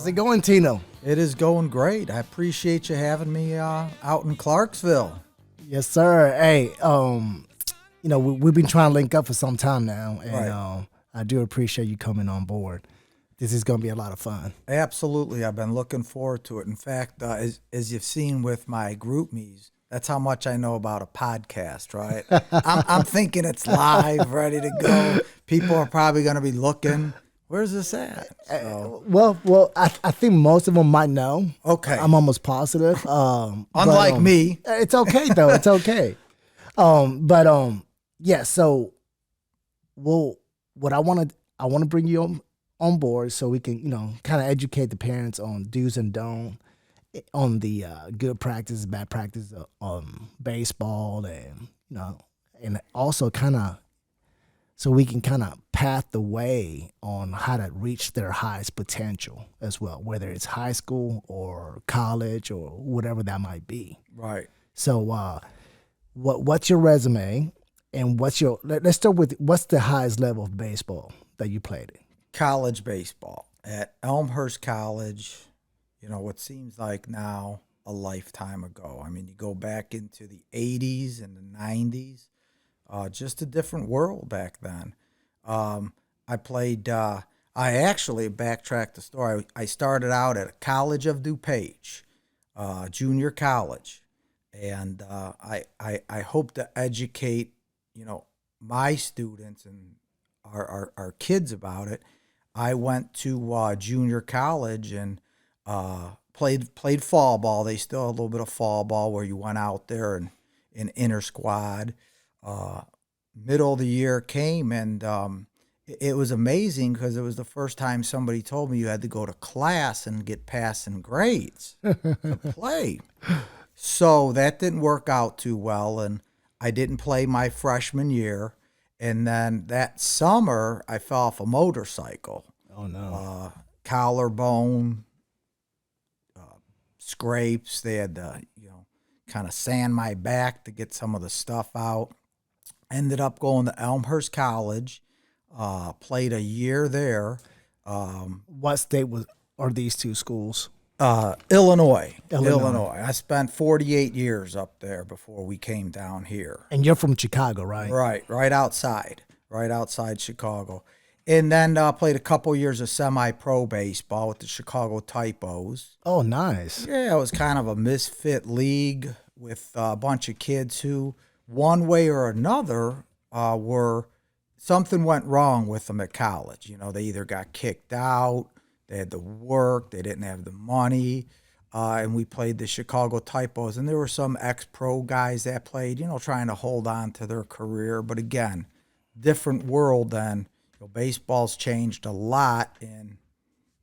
it going, Teno? It is going great. I appreciate you having me out in Clarksville. Yes, sir. Hey, we've been trying to link up for some time now, and Right. I do appreciate you coming on board. This is going to be a lot of fun. Absolutely. I've been looking forward to it. In fact, as you've seen with my group me's, that's how much I know about a podcast, right? I'm thinking it's live, ready to go. People are probably going to be looking. Where's this at? So, Well, I think most of them might know. okay. I'm almost positive. Unlike me. It's okay though. It's okay. Yeah. So, what I want to bring you on board so we can kind of educate the parents on do's and don'ts on the good practice, bad practice baseball, and also kind of so we can kind of path the way on how to reach their highest potential as well, whether it's high school or college or whatever that might be. Right. So, what's your resume, and let's start with what's the highest level of baseball that you played in? College baseball at Elmhurst College, what seems like now a lifetime ago. I mean, you go back into the 80s and the 90s, just a different world back then. I played, I actually backtracked the story. I started out at a College of DuPage, junior college. And I hope to educate, my students and our kids about it. I went to junior college and played fall ball. They still have a little bit of fall ball where you went out there and in inter squad. Middle of the year came and it was amazing because it was the first time somebody told me you had to go to class and get passing grades to play. So that didn't work out too well, and I didn't play my freshman year. And then that summer, I fell off a motorcycle. Oh, no. Collarbone, scrapes. They had to, kind of sand my back to get some of the stuff out. Ended up going to Elmhurst College, played a year there. What state are these two schools? Illinois. I spent 48 years up there before we came down here. And you're from Chicago, right? Right outside Chicago. And then played a couple years of semi-pro baseball with the Chicago Typos. Oh, nice. Yeah, it was kind of a misfit league with a bunch of kids who, one way or another, something went wrong with them at college. They either got kicked out, they had to work, they didn't have the money, and we played the Chicago Typos. And there were some ex-pro guys that played, trying to hold on to their career. But again, different world than baseball's changed a lot in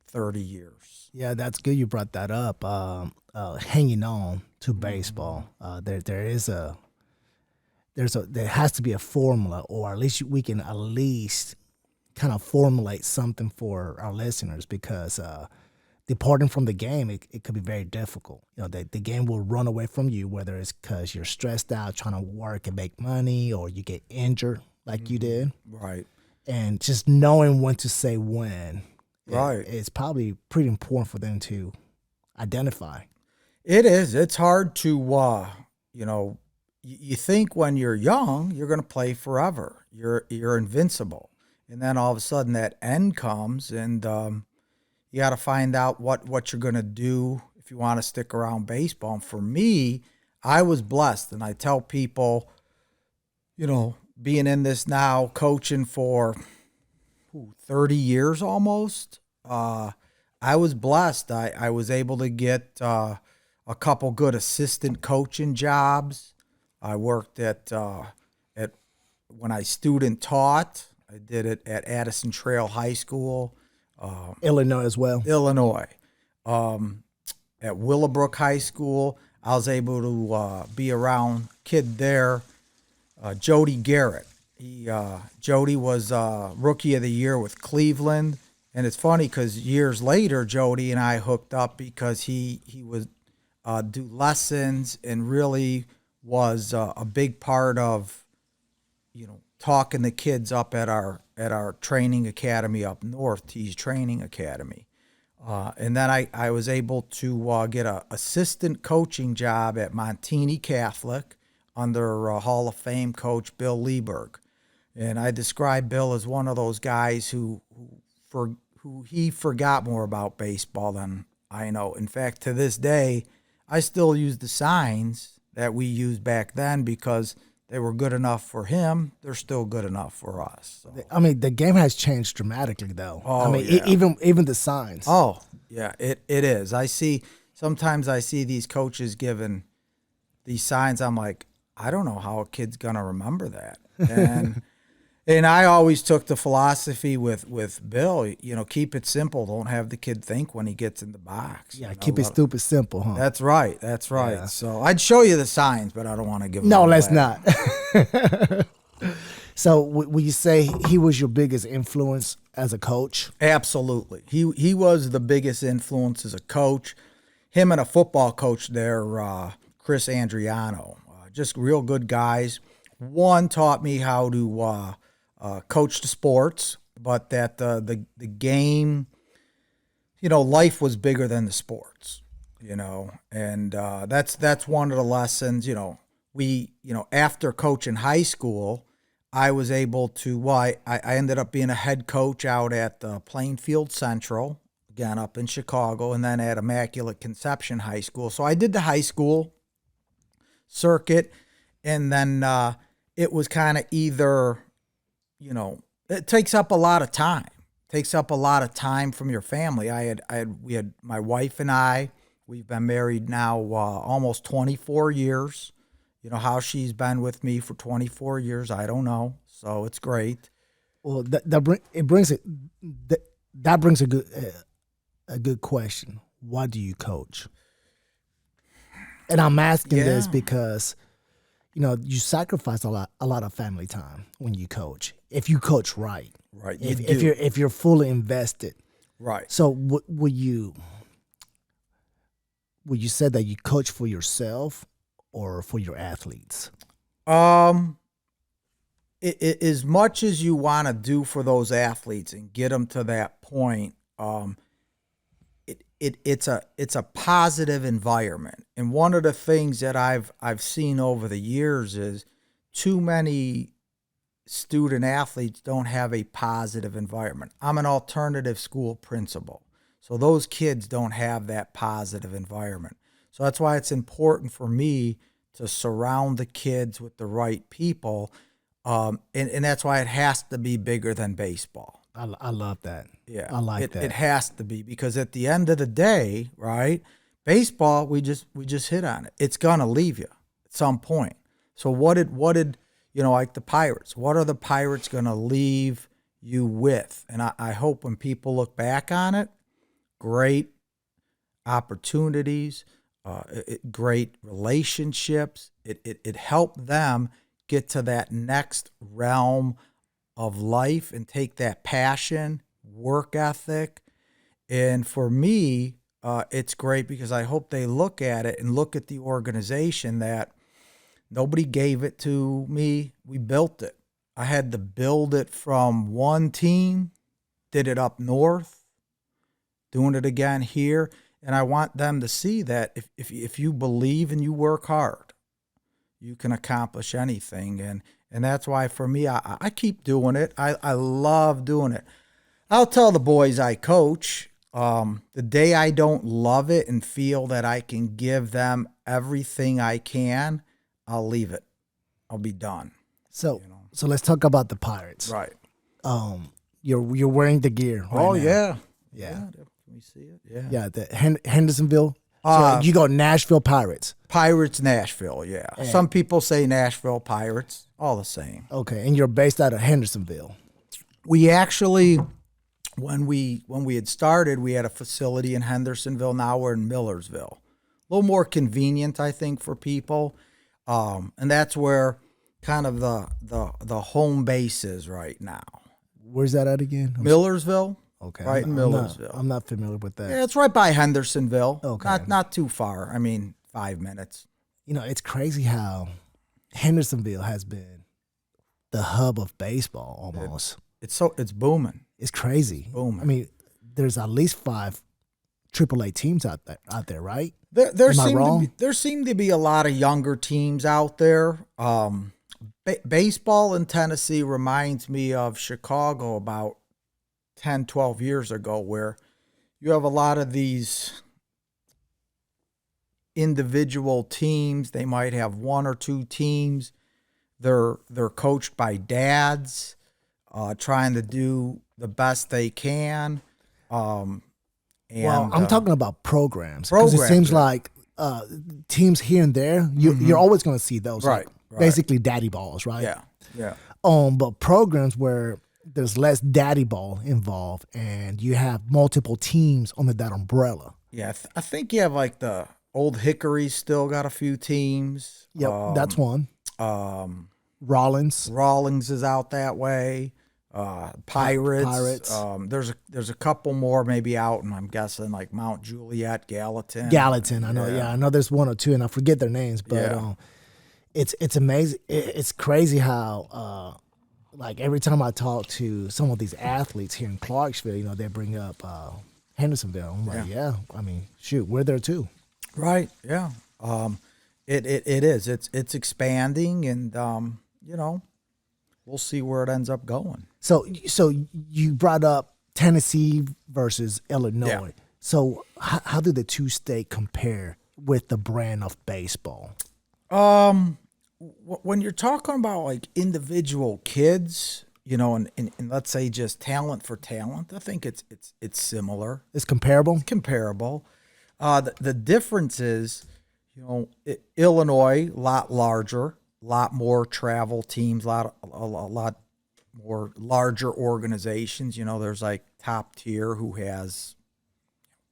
30 years. Yeah, that's good you brought that up. Hanging on to baseball, there has to be a formula, or at least we can kind of formulate something for our listeners, because departing from the game, it could be very difficult. The game will run away from you, whether it's because you're stressed out trying to work and make money, or you get injured like you did. Right. And just knowing when to say when, right, it's probably pretty important for them to identify. It is. It's hard to, you think when you're young, you're going to play forever. You're invincible. And then all of a sudden that end comes, and you got to find out what you're going to do if you want to stick around baseball. And for me, I was blessed. And I tell people, being in this now, coaching for 30 years almost, I was blessed. I was able to get a couple good assistant coaching jobs. I worked at when I student taught. I did it at Addison Trail High School. Illinois as well. Illinois. At Willowbrook High School, I was able to be around a kid there, Jody Garrett. Jody was Rookie of the Year with Cleveland. And it's funny because years later, Jody and I hooked up because he would do lessons and really was a big part of, talking the kids up at our training academy up north, T's Training Academy. And then I was able to get a assistant coaching job at Montini Catholic under Hall of Fame coach Bill Lieberg. And I describe Bill as one of those guys who he forgot more about baseball than I know. In fact, to this day, I still use the signs that we used back then because they were good enough for him. They're still good enough for us. So. I mean, the game has changed dramatically, though. Oh, I mean, yeah. even the signs. Oh, yeah, it is. Sometimes I see these coaches giving these signs. I'm like, I don't know how a kid's going to remember that. And and I always took the philosophy with Bill, keep it simple. Don't have the kid think when he gets in the box. Yeah, keep it stupid simple, huh? That's right. That's right. Yeah. So I'd show you the signs, but I don't want to give them No, away. let's not. So would you say he was your biggest influence as a coach? Absolutely. He was the biggest influence as a coach. Him and a football coach there, Chris Andriano, just real good guys. One taught me how to coach the sports, but that the game, life was bigger than the sports, and that's one of the lessons. After coaching high school, I was able to. I ended up being a head coach out at Plainfield Central, again up in Chicago, and then at Immaculate Conception High School. So I did the high school circuit, and then it was kind of either, it takes up a lot of time. Takes up a lot of time from your family. We had my wife and I. We've been married now almost 24 years. How she's been with me for 24 years, I don't know. So it's great. Well, that brings a good question. Why do you coach? And I'm asking this because, you sacrifice a lot of family time when you coach. If you coach right, right. If you're fully invested, right. So would you say that you coach for yourself or for your athletes? As much as you want to do for those athletes and get them to that point, it's a positive environment. And one of the things that I've seen over the years is too many student athletes don't have a positive environment. I'm an alternative school principal, so those kids don't have that positive environment. So that's why it's important for me to surround the kids with the right people. And that's why it has to be bigger than baseball. I love that. Yeah, I like that. It has to be, because at the end of the day, right, baseball, we just hit on it. It's gonna leave you at some point. So what did like the Pirates? What are the Pirates gonna leave you with? And I hope when people look back on it, great opportunities, great relationships. It helped them get to that next realm of life and take that passion, work ethic. And for me, it's great because I hope they look at it and look at the organization that nobody gave it to me. We built it. I had to build it from one team, did it up north, doing it again here. And I want them to see that if you believe and you work hard, you can accomplish anything. And that's why for me, I keep doing it. I love doing it. I'll tell the boys I coach, the day I don't love it and feel that I can give them everything I can, I'll leave it. I'll be done. So let's talk about the Pirates. Right. You're wearing the gear right now. Yeah. Yeah. Can we see it? Yeah. Yeah, the Hendersonville. So you go Nashville Pirates. Pirates Nashville, yeah. And some people say Nashville Pirates, all the same. Okay, and you're based out of Hendersonville. We actually, when we had started, we had a facility in Hendersonville. Now we're in Millersville. A little more convenient, I think, for people. And that's where kind of the home base is right now. Where's that at again? Millersville. Okay. Right in Millersville. I'm not familiar with that. Yeah, it's right by Hendersonville. Okay. Not too far. I mean, 5 minutes. It's crazy how Hendersonville has been the hub of baseball almost. It's booming. It's crazy. Booming. I mean, there's at least five AAA teams out there, right? There Am I wrong? there seem to be a lot of younger teams out there. Baseball in Tennessee reminds me of Chicago about 10, 12 years ago, where you have a lot of these individual teams. They might have one or two teams. They're coached by dads, trying to do the best they can. Well, I'm talking about programs because it seems yeah. like teams here and there, you're always going to see those, Right, like, basically daddy balls, right? Yeah, yeah. But programs where there's less daddy ball involved and you have multiple teams under that umbrella. Yeah, I think you have like the Old Hickory's still got a few teams. Yep, that's one. Rollins Rawlings is out that way. Pirates. There's a couple more maybe out, and I'm guessing like Mount Juliet, Gallatin. I know. Yeah, I know there's one or two, and I forget their names, but it's amazing. It's crazy how like every time I talk to some of these athletes here in Clarksville, they bring up Hendersonville. I'm like, yeah. I mean, shoot, we're there too. Right. Yeah. It is. It's expanding, and we'll see where it ends up going. So you brought up Tennessee versus Illinois. Yeah. So how do the two states compare with the brand of baseball? When you're talking about like individual kids, and let's say just talent for talent, I think it's similar. It's comparable. Comparable. The difference is, Illinois, a lot larger, a lot more travel teams, a lot more larger organizations. There's like Top Tier who has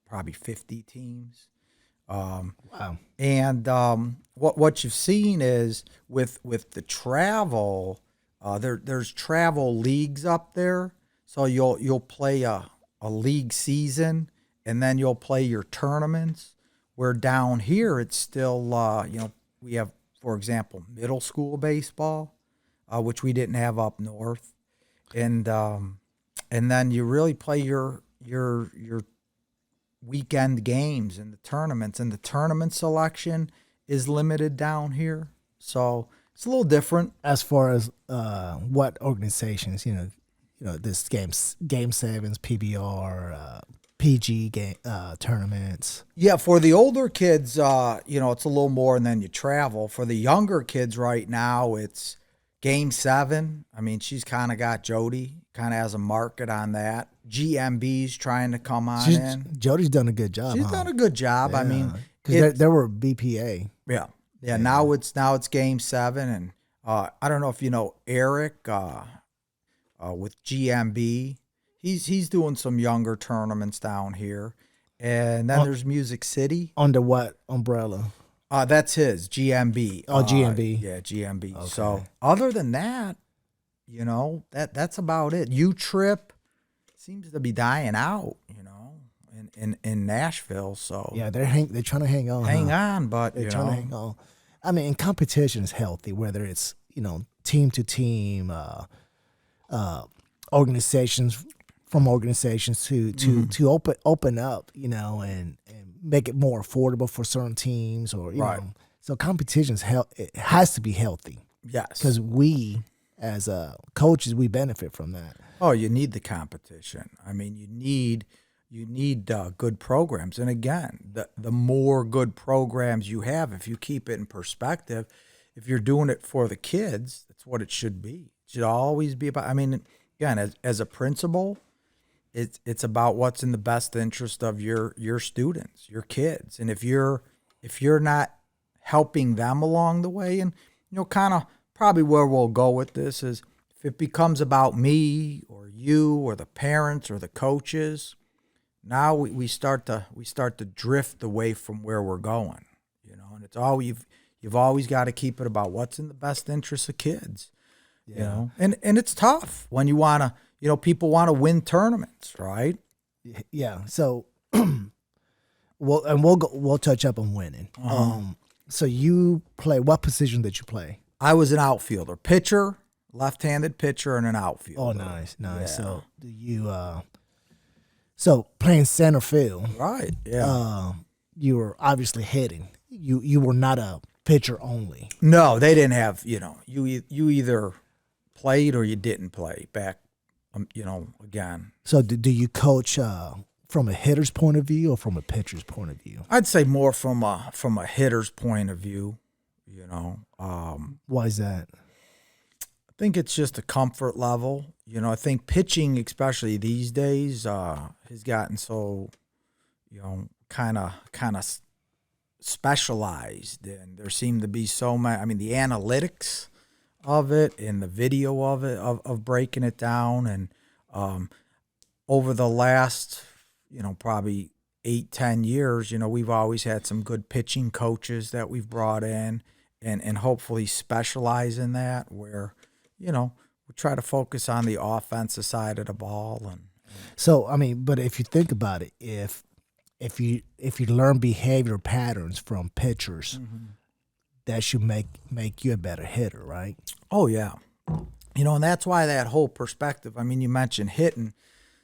probably 50 teams. Wow. And what you've seen is with the travel, there's travel leagues up there. So you'll play a league season, and then you'll play your tournaments. Where down here it's still we have, for example, middle school baseball, which we didn't have up north, and then you really play your weekend games and the tournaments, and the tournament selection is limited down here, so it's a little different as far as what organizations, this game sevens, PBR, PG game tournaments. Yeah, for the older kids, it's a little more, and then you travel. For the younger kids right now, it's Game 7. I mean, she's kind of got Jody, kind of has a market on that. GMB's trying to come on in. Jody's done a good job. She's done a good job. Yeah, I mean, because there were BPA. Yeah. Now it's Game 7, and I don't know if you know Eric with GMB. He's doing some younger tournaments down here, and then there's Music City. Under what umbrella? That's his GMB. Oh, GMB. Yeah, GMB. Okay. So other than that, that's about it. U-Trip seems to be dying out, in Nashville. So yeah, they're trying to hang on. But they're trying to hang on. I mean, competition is healthy, whether it's team to team, organizations to open up, and make it more affordable for certain teams, or you know. So competition it has to be healthy. Yes, because we as coaches, we benefit from that. Oh, you need the competition. I mean, you need good programs, and again, the more good programs you have, if you keep it in perspective, if you're doing it for the kids, that's what it should be. It should always be about. I mean, again, as a principal, it's about what's in the best interest of your students, your kids, and if you're not helping them along the way, and kind of probably where we'll go with this is if it becomes about me or you or the parents or the coaches, now we start to drift away from where we're going, and it's all you've always got to keep it about what's in the best interest of kids. Yeah. And it's tough when you want to, people want to win tournaments, right? Yeah. So, we'll touch up on winning. So you play, what position did you play? I was an outfielder, pitcher, left-handed pitcher, and an outfielder. Oh, nice. Yeah. So do you So playing center field, Right. Yeah. you were obviously hitting. You were not a pitcher only. No, they didn't have. You either played or you didn't play back. Again, So do you coach from a hitter's point of view or from a pitcher's point of view? I'd say more from a hitter's point of view. Why is that? I think it's just a comfort level. I think pitching, especially these days, has gotten so, kind of specialized, and there seem to be so many. I mean, the analytics of it and the video of it of breaking it down, and over the last, probably 8-10 years, we've always had some good pitching coaches that we've brought in, and hopefully specialize in that where, we try to focus on the offensive side of the ball. And So I mean, but if you think about it, if you learn behavior patterns from pitchers, that should make you a better hitter, right? oh yeah, and that's why that whole perspective. I mean, you mentioned hitting.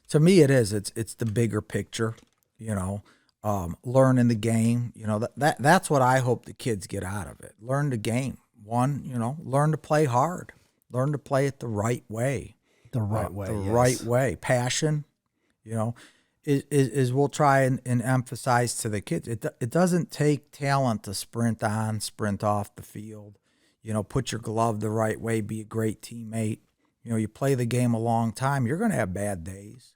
To me, it is. It's the bigger picture. Learning the game. That's what I hope the kids get out of it. Learn the game. Learn to play hard. Learn to play it the right way. The right way. The yes. right way. Passion, is we'll try and emphasize to the kids. It doesn't take talent to sprint on, sprint off the field. Put your glove the right way, be a great teammate. You play the game a long time, you're going to have bad days.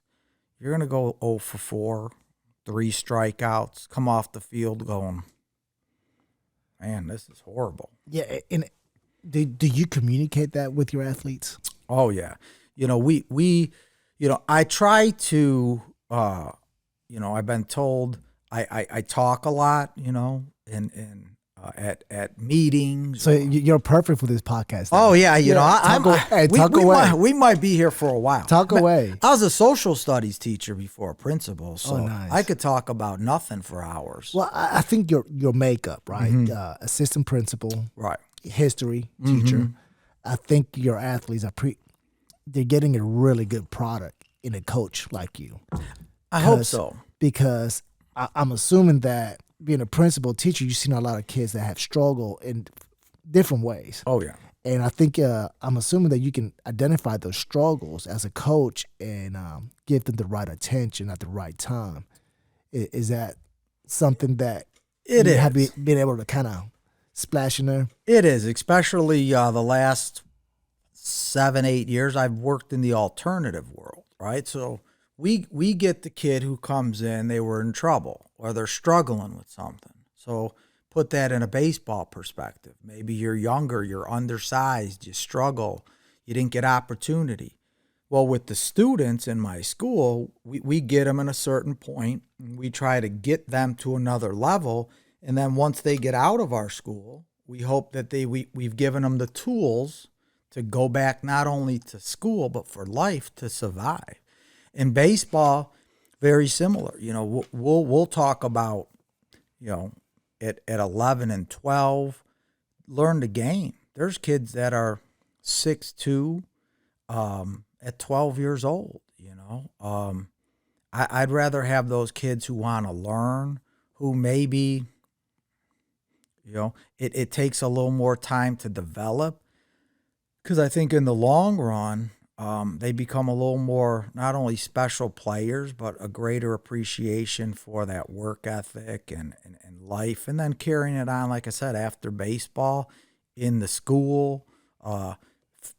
You're going to go 0 for 4, 3 strikeouts, come off the field going, man, this is horrible. Yeah, and do you communicate that with your athletes? Oh yeah, we I try to I've been told I talk a lot, and at meetings. So you're perfect for this podcast. Oh yeah, talk away. We might be here for a while. Talk away. I was a social studies teacher before principal, so nice. I could talk about nothing for hours. Well, I think your makeup, right? Assistant principal, Right. history teacher. I think your athletes are they're getting a really good product in a coach like you. I hope so. Because I'm assuming that being a principal teacher, you've seen a lot of kids that have struggled in different ways. Oh yeah. And I think I'm assuming that you can identify those struggles as a coach and give them the right attention at the right time. Is that something that It you is. have been able to kind of splash in there? It is, especially the last 7-8 years. I've worked in the alternative world, right? So we get the kid who comes in, they were in trouble or they're struggling with something. So put that in a baseball perspective. Maybe you're younger, you're undersized, you struggle, you didn't get opportunity. Well, with the students in my school, we get them in a certain point, and we try to get them to another level. And then once they get out of our school, we hope that we've given them the tools to go back not only to school, but for life to survive. In baseball, very similar. We'll talk about, at 11 and 12, learn the game. There's kids that are 6'2", at 12 years old. I'd rather have those kids who want to learn, who maybe, it takes a little more time to develop, because I think in the long run, they become a little more not only special players, but a greater appreciation for that work ethic and life, and then carrying it on, like I said, after baseball, in the school,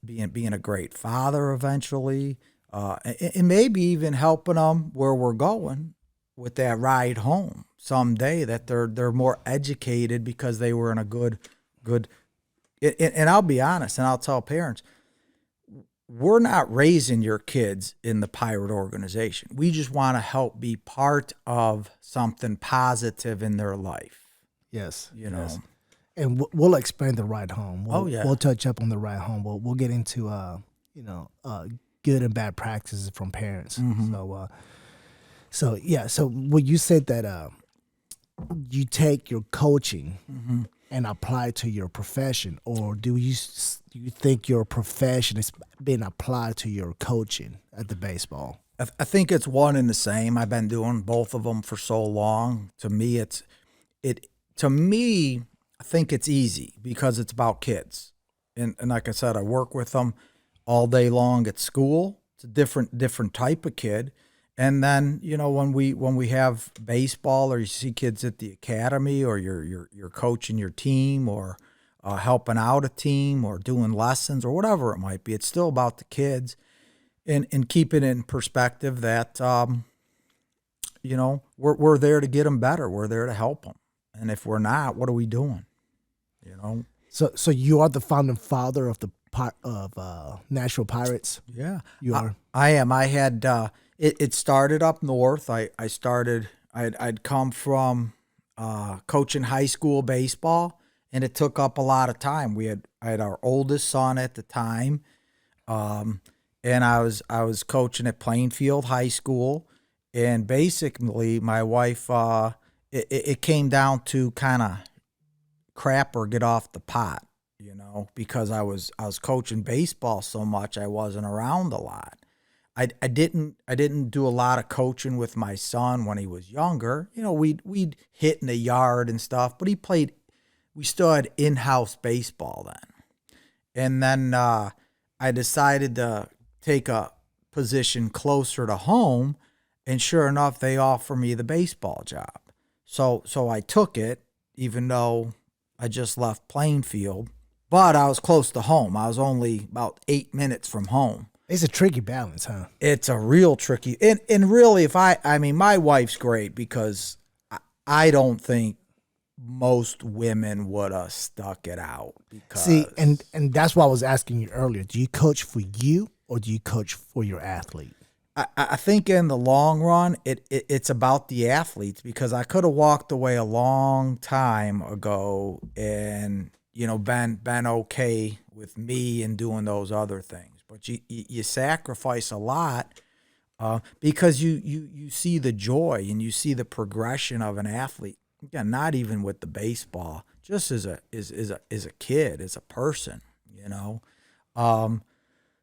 being a great father eventually, and maybe even helping them where we're going with that ride home someday, that they're more educated because they were in a good. And I'll be honest, and I'll tell parents, we're not raising your kids in the pirate organization. We just want to help be part of something positive in their life. Yes. Yes. And we'll explain the ride home. Yeah. We'll touch up on the ride home. We'll get into good and bad practices from parents. So when you said that you take your coaching and apply it to your profession, or do you think your profession is being applied to your coaching at the baseball? I think it's one and the same. I've been doing both of them for so long. To me, to me, I think it's easy because it's about kids. And like I said, I work with them all day long at school. It's a different type of kid. And then, when we have baseball, or you see kids at the academy, or you're coaching your team, or helping out a team, or doing lessons, or whatever it might be, it's still about the kids. And keep it in perspective that we're there to get them better. We're there to help them. And if we're not, what are we doing? So you are the founding father of the Nashville Pirates. Yeah, you are. I am. I had it started up north. I'd come from coaching high school baseball, and it took up a lot of time. I had our oldest son at the time. And I was coaching at Plainfield High School, and basically my wife, it came down to kind of crap or get off the pot, because I was coaching baseball so much, I wasn't around a lot. I didn't do a lot of coaching with my son when he was younger. We'd hit in the yard and stuff, but we still had in-house baseball then. And then I decided to take a position closer to home, and sure enough, they offered me the baseball job. So I took it, even though I just left Plainfield, but I was close to home. I was only about 8 minutes from home. It's a tricky balance, huh? It's a real tricky, and really, my wife's great, because I don't think most women would have stuck it out. Because see, and that's why I was asking you earlier. Do you coach for you, or do you coach for your athlete? I think in the long run, it's about the athletes, because I could have walked away a long time ago and been okay with me and doing those other things. But you sacrifice a lot because you see the joy and you see the progression of an athlete. Again, not even with the baseball, just as a kid, as a person,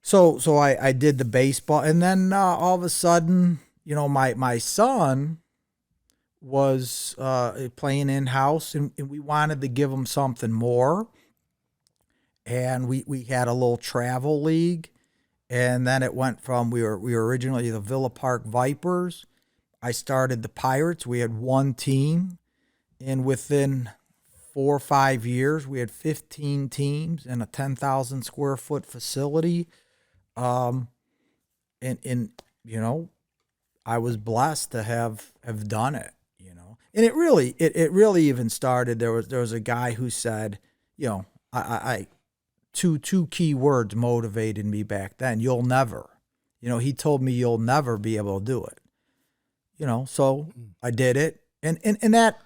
So I did the baseball, and then all of a sudden, my son was playing in-house, and we wanted to give him something more. And we had a little travel league, and then it went from, we were originally the Villa Park Vipers. I started the Pirates. We had one team, and within 4 or 5 years, we had 15 teams in a 10,000 square foot facility. And I was blessed to have done it, and it really even started. There was a guy who said, I two key words motivated me back then. You'll never, he told me you'll never be able to do it, so I did it. And that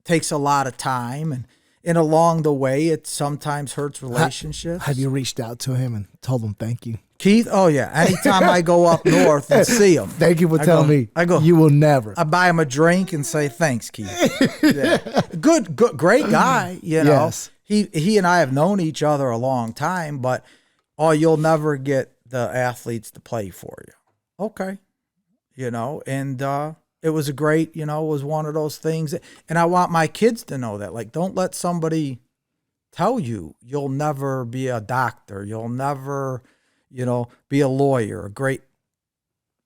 takes a lot of time, and along the way, it sometimes hurts relationships. Have you reached out to him and told him thank you? Keith? Oh, yeah. Anytime I go up north and see him. Thank you for telling me. You will never. I buy him a drink and say, thanks, Keith. Yeah. Good, great guy, Yes. He and I have known each other a long time, but, you'll never get the athletes to play for you. Okay. And it was a great, it was one of those things. And I want my kids to know that. Like, don't let somebody tell you'll never be a doctor. You'll never, be a lawyer, a great,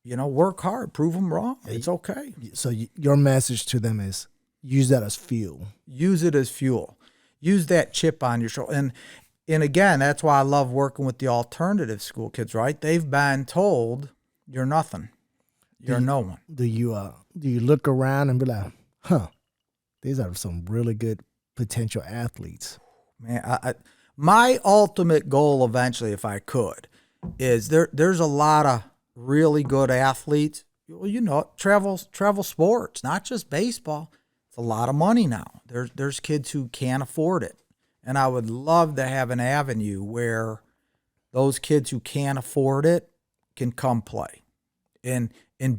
work hard, prove them wrong. It's okay. So your message to them is use that as fuel. Use it as fuel. Use that chip on your shoulder. And again, that's why I love working with the alternative school kids, right? They've been told you're nothing. You're no one. Do you look around and be like, these are some really good potential athletes? Man, my ultimate goal eventually, if I could, is there's a lot of really good athletes. Well, travel sports, not just baseball. It's a lot of money now. There's kids who can't afford it. And I would love to have an avenue where those kids who can't afford it can come play and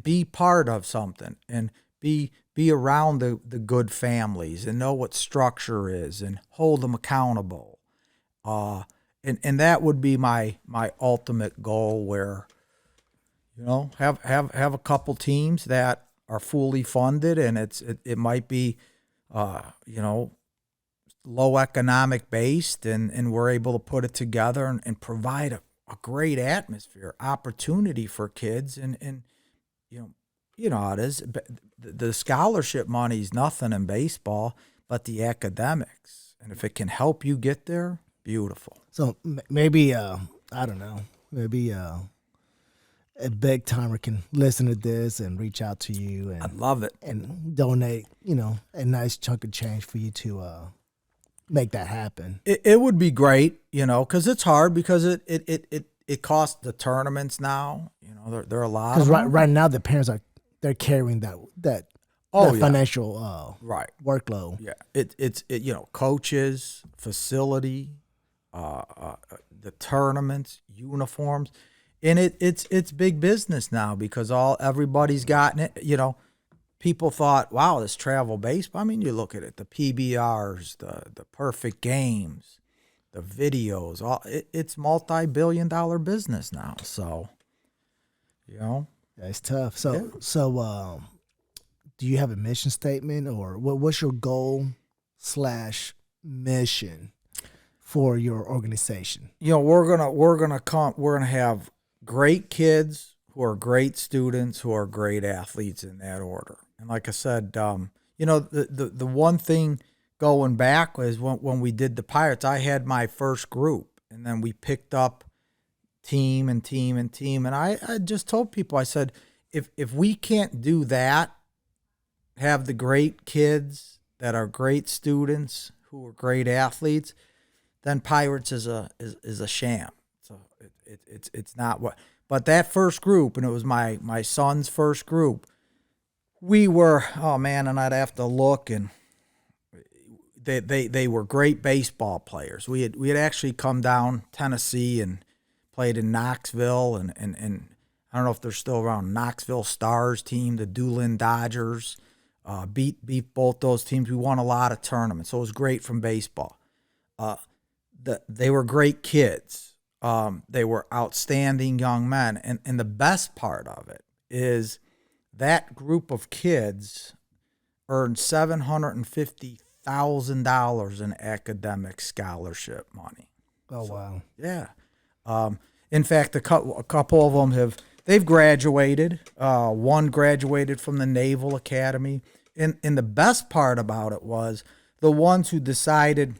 be part of something and be around the good families and know what structure is and hold them accountable. And that would be my ultimate goal, where, Have a couple teams that are fully funded, and it might be, low economic based, and we're able to put it together and provide a great atmosphere, opportunity for kids, and how it is. The scholarship money is nothing in baseball, but the academics, and if it can help you get there, beautiful. So maybe I don't know, maybe a big timer can listen to this and reach out to you I'd and love it. donate, a nice chunk of change for you to make that happen. It would be great, because it's hard because it costs the tournaments now. There are a lot of Because them. right now the parents they're carrying that financial Right. workload. Yeah, it's coaches, facility, the tournaments, uniforms, and it's big business now because everybody's gotten it. People thought, wow, this travel baseball. I mean, you look at it, the PBRs, the perfect games, the videos, it's multi-billion-dollar business now. So, That's tough. So do you have a mission statement, or what's your goal / mission for your organization? We're gonna have great kids who are great students who are great athletes in that order. And like I said, the one thing going back was when we did the Pirates, I had my first group, and then we picked up team and team and team, and I just told people, I said, if we can't do that, have the great kids that are great students who are great athletes, then Pirates is a sham. So it's not what. But that first group, and it was my son's first group, we were, oh man, and I'd have to look, and they were great baseball players. We had actually come down Tennessee and played in Knoxville, and I don't know if they're still around, Knoxville Stars team, the Doolin Dodgers, beat both those teams. We won a lot of tournaments, so it was great from baseball. They were great kids. They were outstanding young men, and the best part of it is that group of kids earned $750,000 in academic scholarship money. Oh, wow. Yeah. In fact, a couple of them they've graduated. One graduated from the Naval Academy. And the best part about it was the ones who decided,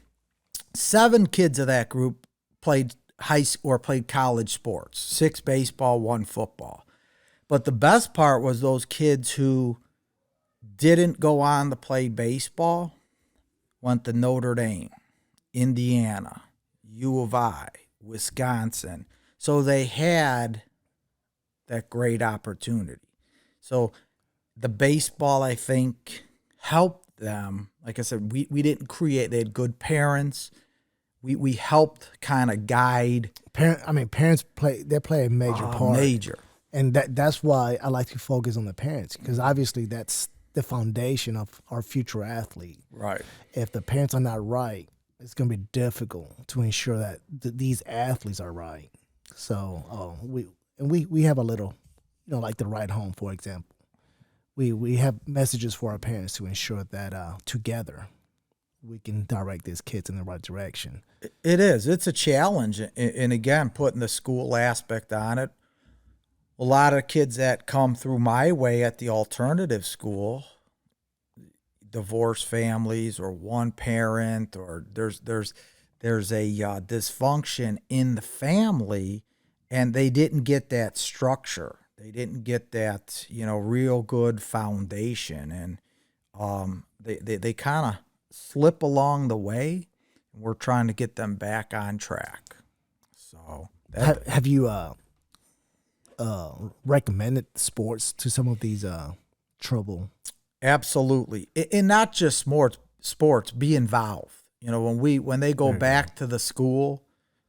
7 kids of that group played played college sports, 6 baseball, 1 football. But the best part was those kids who didn't go on to play baseball went to Notre Dame, Indiana, U of I, Wisconsin. So they had that great opportunity. So the baseball, I think, helped them. Like I said, we didn't create. They had good parents. We helped kind of guide. Parents play a major part. Major. And that's why I like to focus on the parents, because obviously that's the foundation of our future athlete. Right. If the parents are not right, it's going to be difficult to ensure that these athletes are right. So we have a little, like the Right Home, for example. We have messages for our parents to ensure that together we can direct these kids in the right direction. It is. It's a challenge. And again, putting the school aspect on it. A lot of kids that come through my way at the alternative school, divorced families or one parent, or there's a dysfunction in the family, and they didn't get that structure. They didn't get that, real good foundation, and they kind of slip along the way, and we're trying to get them back on track. So have you recommended sports to some of these trouble? Absolutely, and not just sports. Be involved. When they go back to the school,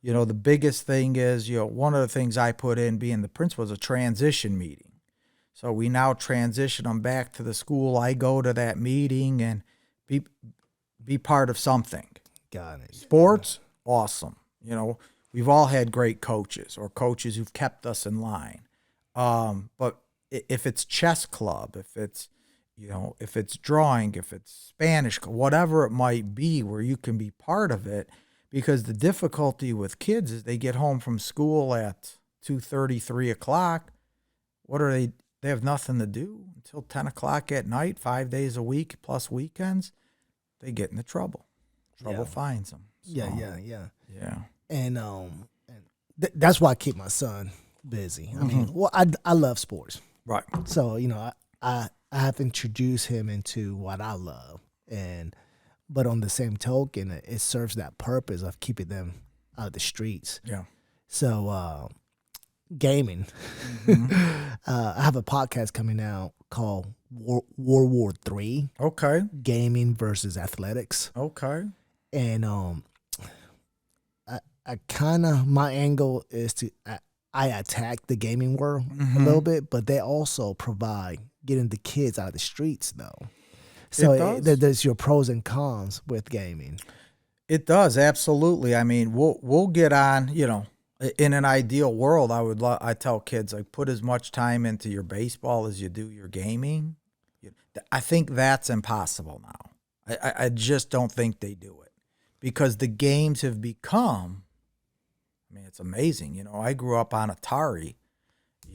the biggest thing is, one of the things I put in, being the principal, is a transition meeting. So we now transition them back to the school. I go to that meeting and be part of something. Got it. Sports, awesome. We've all had great coaches or coaches who've kept us in line. But if it's chess club, if it's, if it's drawing, if it's Spanish, whatever it might be, where you can be part of it, because the difficulty with kids is they get home from school at 2:30, 3 o'clock. What are they? They have nothing to do until 10 o'clock at night, 5 days a week plus weekends. They get into trouble. Trouble finds them. So, yeah. And that's why I keep my son busy. I mean, well, I love sports, Right. so I have introduced him into what I love, but on the same token, it serves that purpose of keeping them out of the streets. Yeah. So gaming, I have a podcast coming out called World War III. Okay. Gaming versus athletics. Okay. And I kind of, my angle is to I attack the gaming world a little bit, but they also provide getting the kids out of the streets though. So there's your pros and cons with gaming. It does, absolutely. I mean, we'll get on. In an ideal world, I tell kids, like, put as much time into your baseball as you do your gaming. I think that's impossible now. I just don't think they do it, because the games have become, I mean, it's amazing. I grew up on Atari,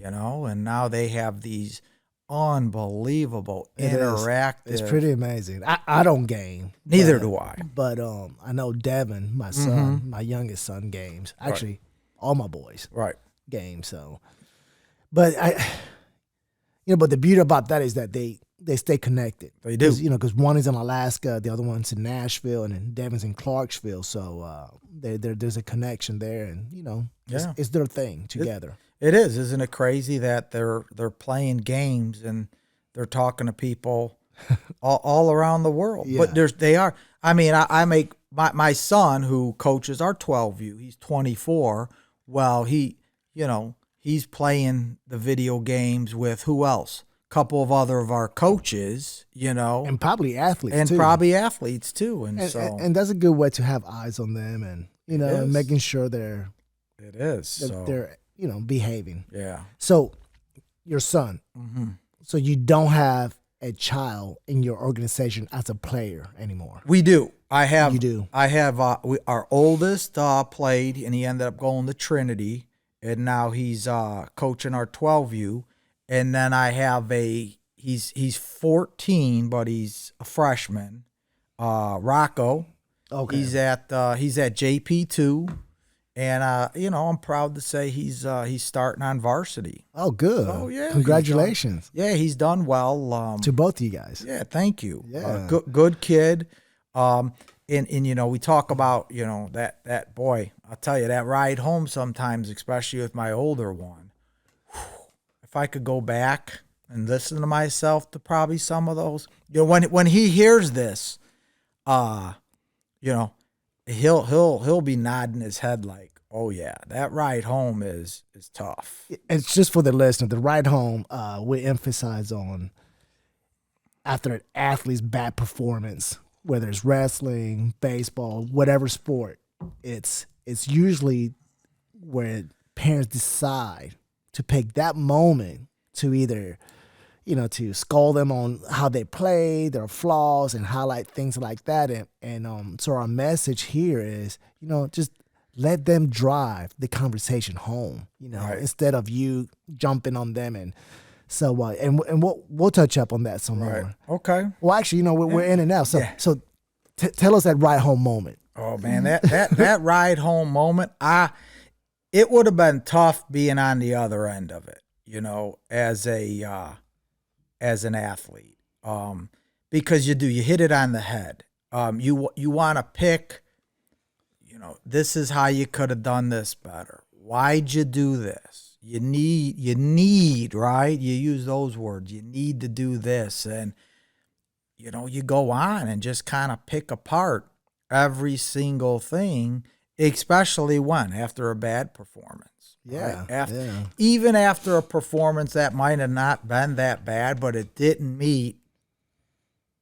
and now they have these unbelievable interactive. It's pretty amazing. I don't game. Neither do I. But I know Devin, my son, my youngest son, games. Actually, all my boys game. So, but but the beauty about that is that they stay connected. They do. Because one is in Alaska, the other one's in Nashville, and then Devin's in Clarksville. So there's a connection there, and it's their thing together. It is, isn't it crazy that they're playing games and they're talking to people all around the world? Yeah. But they are. I mean, I make my son, who coaches our 12U. He's 24. Well, he's playing the video games with who else? Couple of other of our coaches, and probably athletes, and too. probably athletes too, and that's a good way to have eyes on them, and and making sure they're behaving. Yeah. So, your son. So you don't have a child in your organization as a player anymore. We do. I have. You do. I have. Our oldest played, and he ended up going to Trinity, and now he's coaching our 12U. And then I have he's 14, but he's a freshman. Rocco. Okay. He's at JP2, and I'm proud to say he's starting on varsity. Oh, good. Oh, yeah. Congratulations. He's done well. To both of you guys. Yeah, thank you. Yeah. Good kid. And we talk about, that boy, I'll tell you, that ride home sometimes, especially with my older one. If I could go back and listen to myself to probably some of those, when he hears this, he'll be nodding his head like, oh yeah, that ride home is tough. It's just for the listener. The ride home, we emphasize on after an athlete's bad performance, whether it's wrestling, baseball, whatever sport, it's usually where parents decide to pick that moment to either, to scold them on how they play, their flaws, and highlight things like that. And so our message here is, just let them drive the conversation home, instead of you jumping on them. And so, and we'll touch up on that some more. Okay. Well, actually, we're in it now. So tell us that ride home moment. Oh man, that ride home moment, it would have been tough being on the other end of it, as an athlete, because you hit it on the head. You want to pick, this is how you could have done this better. Why'd you do this? You need, right? You use those words. You need to do this, and you go on and just kind of pick apart every single thing. Especially after a bad performance. Yeah, right? Even after a performance that might have not been that bad, but it didn't meet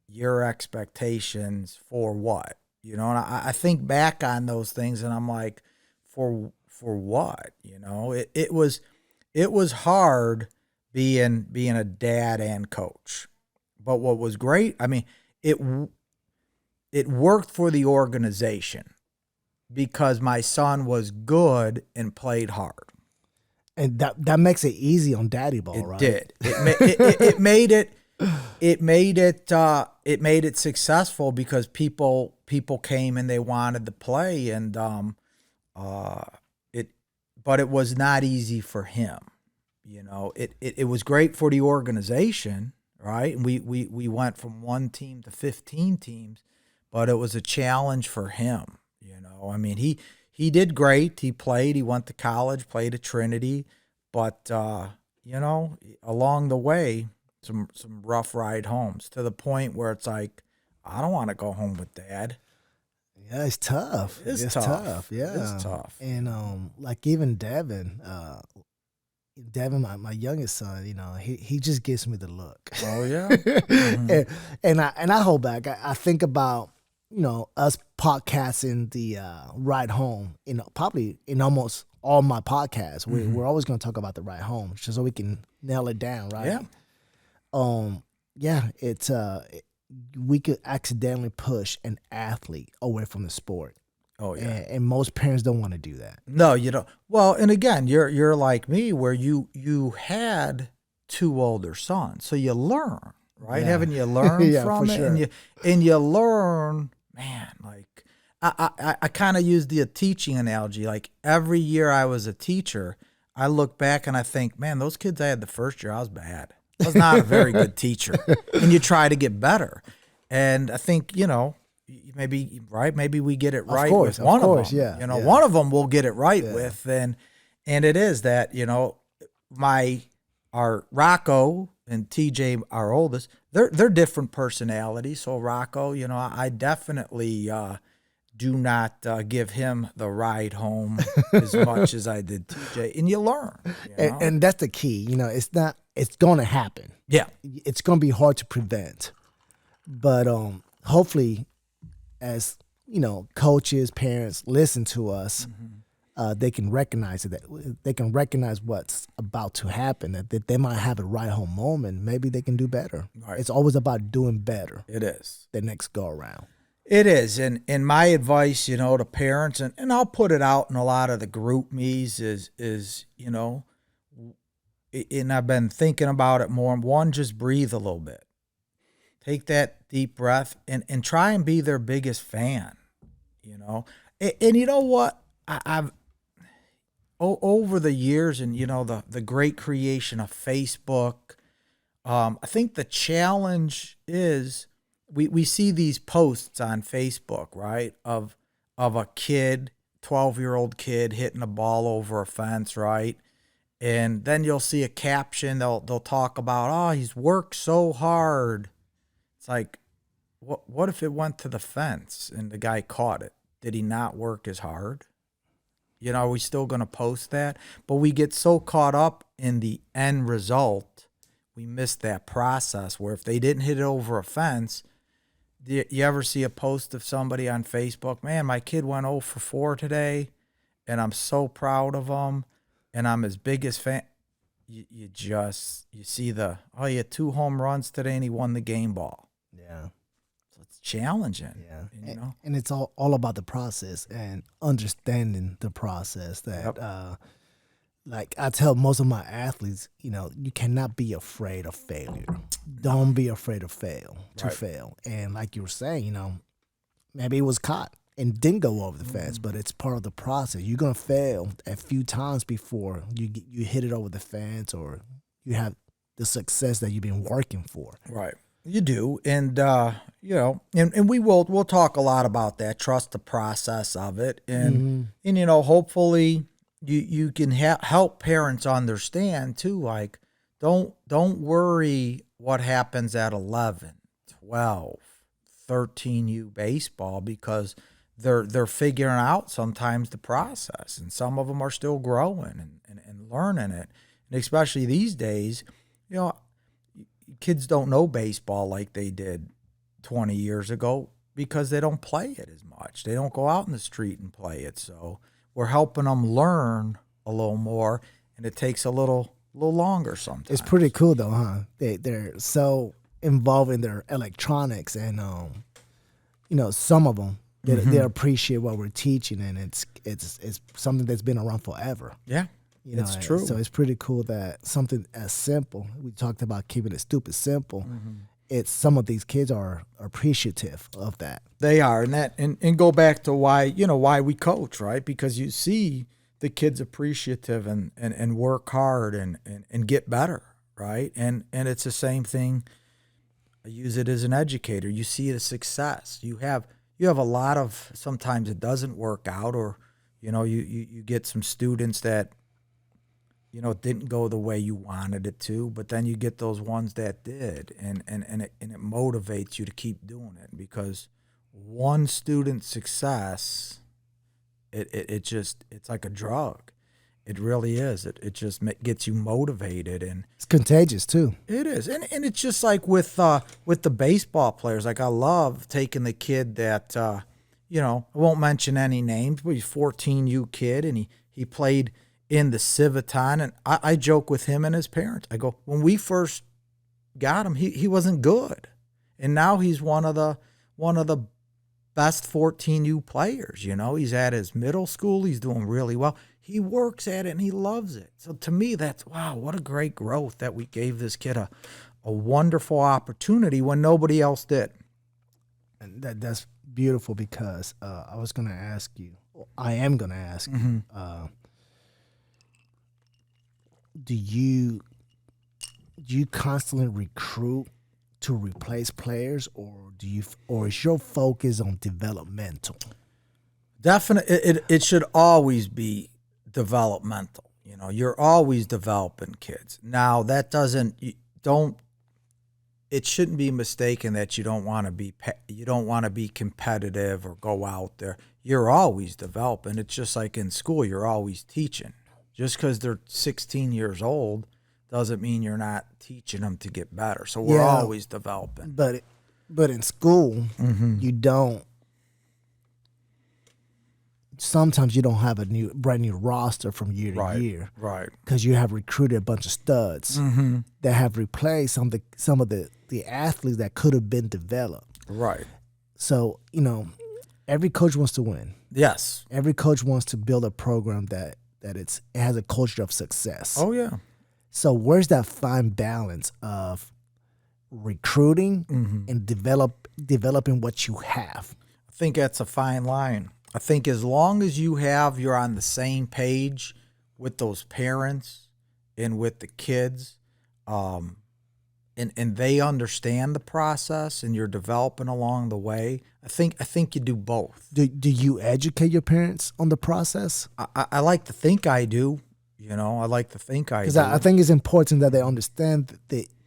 your expectations for what? And I think back on those things, and I'm like, for what? It was hard being a dad and coach. But what was great, I mean, it worked for the organization because my son was good and played hard. And that makes it easy on daddy ball, right? It did. It made it successful because people came and they wanted to play, and but it was not easy for him. You know, it was great for the organization, right? And we went from 1 team to 15 teams, but it was a challenge for him. You know, I mean, he did great. He played. He went to college, played at Trinity, but you know, along the way, some rough ride homes to the point where it's like, I don't want to go home with Dad. Yeah, it's tough. It's tough. Yeah, It's tough. And like even Devin, my youngest son, you know, he just gives me the look. Oh yeah. Mm-hmm. and I hold back. I think about, you know, us podcasting the ride home. You know, probably in almost all my podcasts, we're always going to talk about the ride home, just so we can nail it down, right? Yeah. Yeah, it's we could accidentally push an athlete away from the sport. Oh yeah. And most parents don't want to do that. No, you don't. Well, and again, you're like me, where you had 2 older sons, so you learn, right? Yeah. Haven't you learned Yeah, from for it? sure. And you learn, man. Like I kind of use the teaching analogy. Like every year I was a teacher, I look back and I think, man, those kids I had the first year, I was bad. I was not a very good teacher, and you try to get better. And I think, you know, maybe we get it right with one of them. Yeah, you know, yeah. one of them we'll get it right with, and it is that, you know, our Rocco and TJ, our oldest, they're different personalities. So Rocco, you know, I definitely do not give him the ride home as much as I did TJ, and you learn. You know? And that's the key. You know, it's going to happen. Yeah, It's going to be hard to prevent, but hopefully, as you know, coaches, parents listen to us, they can recognize it. That they can recognize what's about to happen. That they might have a ride home moment. Maybe they can do better. Right. It's always about doing better. it is. The next go around. It is, and my advice, you know, to parents, and I'll put it out in a lot of the group me's is, you know, and I've been thinking about it more. One, just breathe a little bit. Take that deep breath and try and be their biggest fan, you know. And you know what? I've over the years, and, you know, the great creation of Facebook, I think the challenge is we see these posts on Facebook, right, of a kid, 12-year-old kid hitting a ball over a fence, right? And then you'll see a caption, they'll talk about, oh, he's worked so hard. It's like, what if it went to the fence and the guy caught it? Did he not work as hard? You know, are we still going to post that? But we get so caught up in the end result, we miss that process where if they didn't hit it over a fence, do you ever see a post of somebody on Facebook, man, my kid went 0 for 4 today, and I'm so proud of him, and I'm his biggest fan. You see he had 2 home runs today, and he won the game ball. Yeah. So it's challenging. Yeah. And, you know? And it's all about the process and understanding the process that, like I tell most of my athletes, you know, you cannot be afraid of failure. Don't be afraid of fail. And like you were saying, you know, maybe it was caught and didn't go over the fence, but it's part of the process. You're going to fail a few times before you hit it over the fence or you have the success that you've been working for. Right. You do. And, you know, and we'll talk a lot about that. Trust the process of it. And, and you know, hopefully you can help parents understand too, like, don't worry what happens at 11, 12, 13U baseball, because they're figuring out sometimes the process, and some of them are still growing and learning it. And especially these days, you know, kids don't know baseball like they did 20 years ago because they don't play it as much. They don't go out in the street and play it. So we're helping them learn a little more, and it takes a little little longer sometimes. It's pretty cool though, huh? They're so involved in their electronics, and some of them they appreciate what we're teaching, and it's something that's been around forever. Yeah, it's true. So it's pretty cool that something as simple, we talked about keeping it stupid simple. It's some of these kids are appreciative of that. They are, and go back to why we coach, right? Because you see the kids appreciative and work hard and get better, right? And it's the same thing. I use it as an educator. You see the success. You have a lot of, sometimes it doesn't work out, or you get some students that it didn't go the way you wanted it to, but then you get those ones that did, and it motivates you to keep doing it, because one student's success, it's like a drug. It really is. It just gets you motivated, and it's contagious too. It is, and it's just like with the baseball players. Like, I love taking the kid that I won't mention any names, but he's 14U kid, and he played in the Civitan, and I joke with him and his parents. I go, when we first got him, he wasn't good, and now he's one of the best 14U players. He's at his middle school. He's doing really well. He works at it and he loves it. So to me, that's, wow, what a great growth that we gave this kid a wonderful opportunity when nobody else did. And that's beautiful, because I was going to ask you, I am going to ask you, do you constantly recruit to replace players, or is your focus on developmental? Definitely, it should always be developmental. You're always developing kids. Now, that it shouldn't be mistaken that you don't want to be competitive or go out there. You're always developing. It's just like in school, you're always teaching. Just because they're 16 years old doesn't mean you're not teaching them to get better. So we're always developing. But in school, you don't. Sometimes you don't have a brand new roster from year to year, right? Because you have recruited a bunch of studs that have replaced some of the athletes that could have been developed, right? So every coach wants to win. Yes, every coach wants to build a program that it has a culture of success. Oh yeah. So where's that fine balance of recruiting and developing what you have? I think that's a fine line. I think as long as you're on the same page with those parents and with the kids, and they understand the process, and you're developing along the way, I think you do both. Do you educate your parents on the process? I like to think I do. I like to think I do. Because I think it's important that they understand the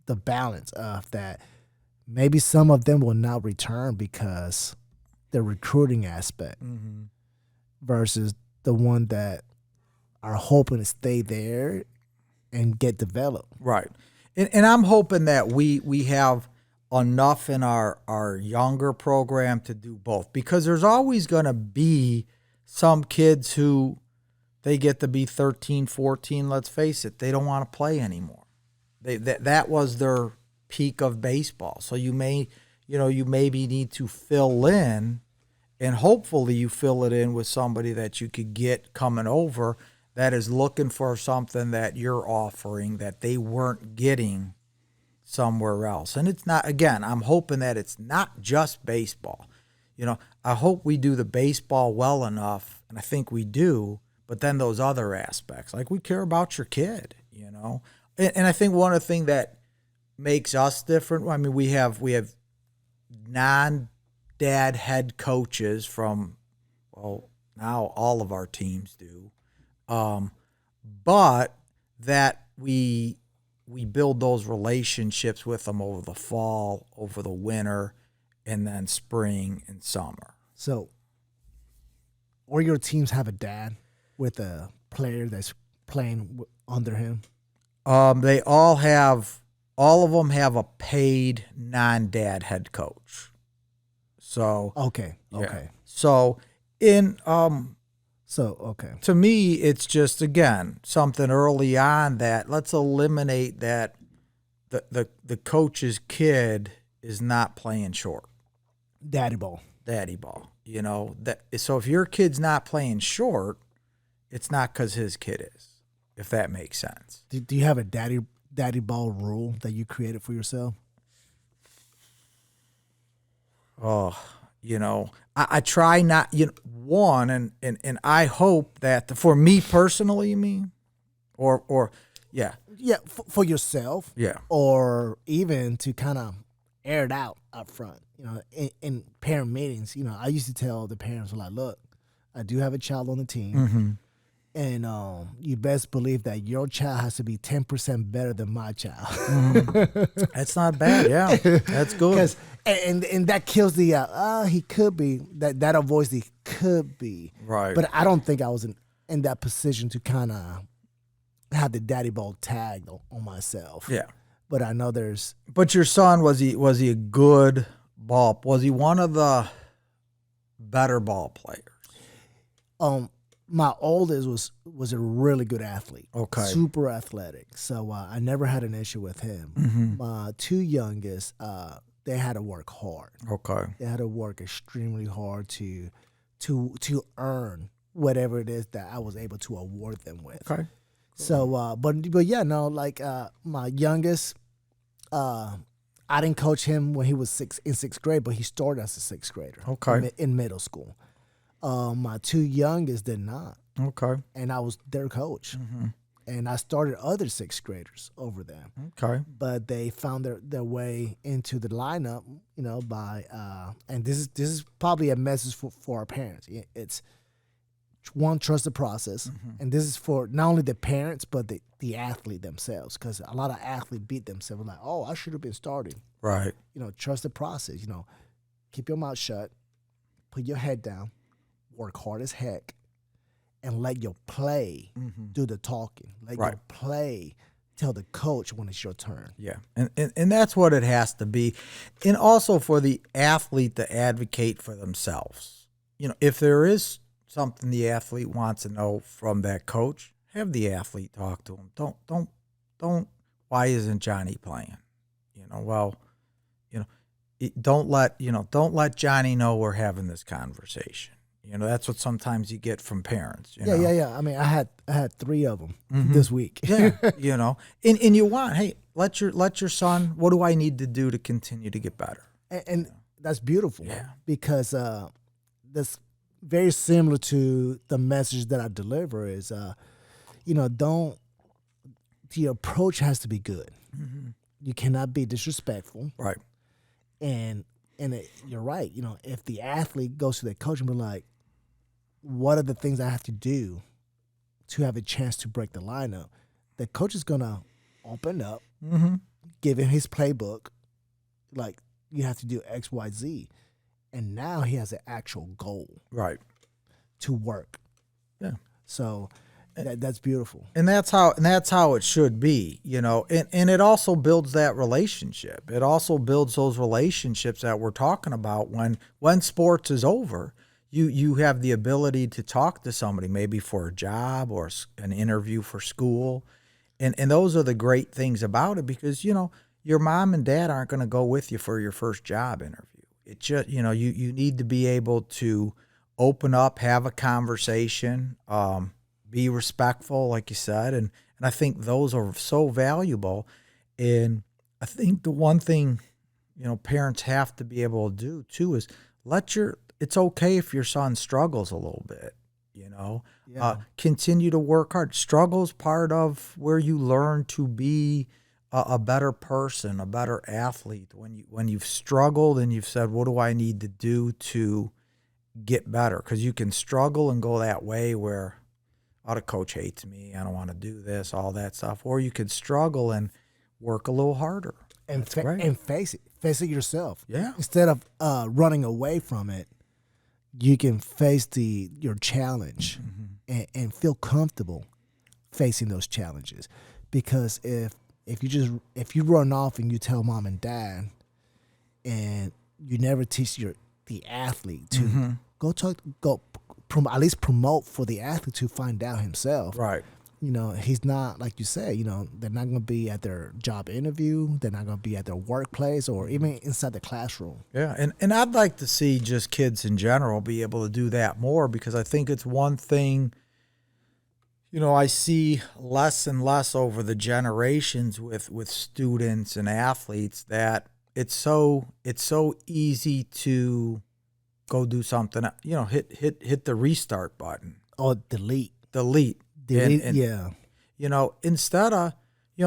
balance of that. Maybe some of them will not return because the recruiting aspect versus the one that are hoping to stay there and get developed. Right. And I'm hoping that we have enough in our younger program to do both, because there's always going to be some kids who they get to be 13, 14, let's face it, they don't want to play anymore. That was their peak of baseball. So you maybe need to fill in, and hopefully you fill it in with somebody that you could get coming over that is looking for something that you're offering that they weren't getting somewhere else. And it's not, again, I'm hoping that it's not just baseball. I hope we do the baseball well enough, and I think we do, but then those other aspects, like we care about your kid, And I think one of the things that makes us different, I mean, we have non-dad head coaches from, well, now all of our teams do, but that we build those relationships with them over the fall, over the winter, and then spring and summer. So, or your teams have a dad with a player that's playing under him? They all of them have a paid non-dad head coach. So okay. Yeah. So in So, okay. To me, it's just, again, something early on that let's eliminate that the coach's kid is not playing short. Daddy ball. Daddy ball. You know, so if your kid's not playing short, it's not because his kid is, if that makes sense. Do you have a daddy ball rule that you created for yourself? Oh, you know, I try not, you know, one, and I hope that for me personally, you mean, or yeah. Yeah, for yourself. Yeah. Or even to kind of air it out up front. You know, in parent meetings, you know, I used to tell the parents, like, look, I do have a child on the team. Mm-hmm. And you best believe that your child has to be 10% better than my child. Mm-hmm. That's not bad. Yeah, that's good. And that kills the he could be, that avoids the could be. Right. But I don't think I was in that position to kind of have the daddy ball tagged on myself. Yeah. But I know there's. But your son, was he a good ball? Was he one of the better ball players? My oldest was a really good athlete. Okay. Super athletic. So I never had an issue with him. Mm-hmm. My two youngest, they had to work hard. Okay. They had to work extremely hard to earn whatever it is that I was able to award them with. Okay. So, but yeah, no, like my youngest, I didn't coach him when he was in sixth grade, but he started as a sixth grader. Okay. In middle school. My two youngest did not. Okay. And I was their coach. Mm-hmm. And I started other sixth graders over them. Okay. But they found their way into the lineup, you know, by and this is probably a message for our parents. It's one, trust the process. Mm-hmm. And this is for not only the parents, but the athlete themselves. Because a lot of athletes beat themselves like, oh, I should have been starting. Right. You know, trust the process. You know, keep your mouth shut, put your head down, work hard as heck, and let your play do the talking. Let your play tell the coach when it's your turn. Yeah, and that's what it has to be. And also for the athlete to advocate for themselves. You know, if there is something the athlete wants to know from that coach, have the athlete talk to him. Don't. Why isn't Johnny playing? You know, well, you know, don't let Johnny know we're having this conversation. You know, that's what sometimes you get from parents. You know? Yeah. I mean, I had 3 of them this week. Yeah, you know, and you want, hey, let your son. What do I need to do to continue to get better? And that's beautiful. Yeah. Because that's very similar to the message that I deliver. Is you know, the approach has to be good. Mm-hmm. You cannot be disrespectful. Right. And you're right. You know, if the athlete goes to their coach and be like, what are the things I have to do to have a chance to break the lineup? The coach is going to open up, give him his playbook, like, you have to do X, Y, Z. And now he has an actual goal. Right. To work. Yeah. So that's beautiful. And that's how it should be, you know. And it also builds that relationship. It also builds those relationships that we're talking about when sports is over. You have the ability to talk to somebody, maybe for a job or an interview for school. And those are the great things about it, because, you know, your mom and dad aren't going to go with you for your first job interview. It just, you know, you need to be able to open up, have a conversation, be respectful, like you said. And I think those are so valuable. And I think the one thing, you know, parents have to be able to do too is it's okay if your son struggles a little bit, you know. Yeah. Continue to work hard. Struggle's part of where you learn to be a better person, a better athlete. When you've struggled and you've said, what do I need to do to get better? Because you can struggle and go that way where, oh, the coach hates me, I don't want to do this, all that stuff. Or you could struggle and work a little harder. And face it yourself. Yeah. Instead of running away from it, you can face your challenge and feel comfortable facing those challenges. Because if you run off and you tell mom and dad, and you never teach the athlete to go at least promote for the athlete to find out himself. Right. He's not, like you said, they're not going to be at their job interview. They're not going to be at their workplace or even inside the classroom. Yeah, and I'd like to see just kids in general be able to do that more, because I think it's one thing, I see less and less over the generations with students and athletes, that it's so easy to go do something, hit the restart button. Or delete. And, yeah. Instead of,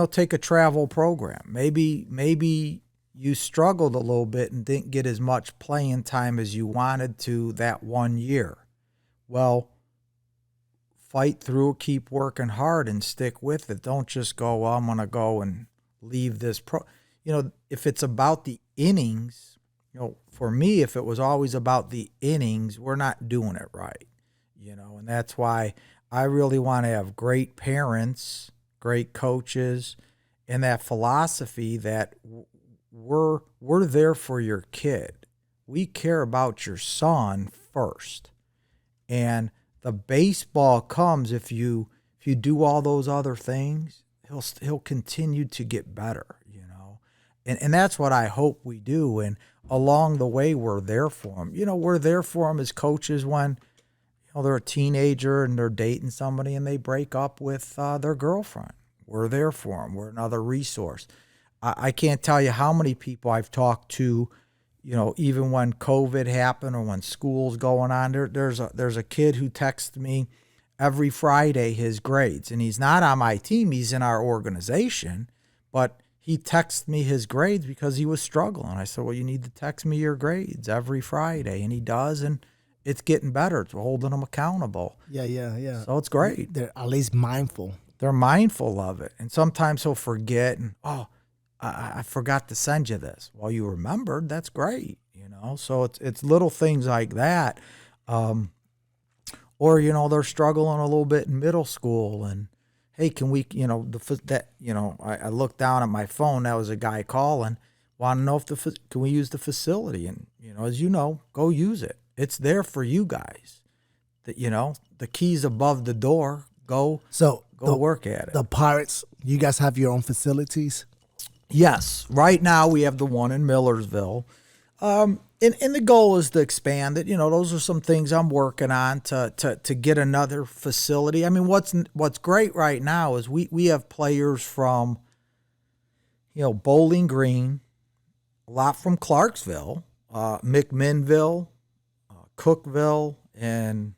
take a travel program. Maybe you struggled a little bit and didn't get as much playing time as you wanted to that 1 year. Well, fight through, keep working hard and stick with it. Don't just go, well, I'm going to go and leave this if it's about the innings, for me, if it was always about the innings, we're not doing it right, and that's why I really want to have great parents, great coaches, and that philosophy that we're there for your kid. We care about your son first. And the baseball comes if you do all those other things, he'll continue to get better, And that's what I hope we do. And along the way, we're there for them. We're there for them as coaches when they're a teenager and they're dating somebody and they break up with their girlfriend. We're there for them. We're another resource. I can't tell you how many people I've talked to, even when COVID happened or when school's going on. There's a kid who texts me every Friday his grades, and he's not on my team. He's in our organization, but he texts me his grades because he was struggling. I said, well, you need to text me your grades every Friday, and he does, and it's getting better. It's holding them accountable. Yeah. So it's great. They're at least mindful. They're mindful of it. And sometimes he'll forget, and, I forgot to send you this. Well, you remembered. That's great, So it's little things like that. Or, they're struggling a little bit in middle school, and, hey, can we, I looked down at my phone. That was a guy calling, want to know if can we use the facility? And, as you know, go use it. It's there for you guys. The key's above the door. Go work at it. The Pirates, you guys have your own facilities? Yes. Right now we have the one in Millersville. And the goal is to expand it. Those are some things I'm working on to get another facility. I mean, what's great right now is we have players from, Bowling Green, a lot from Clarksville, McMinnville, Cookville, and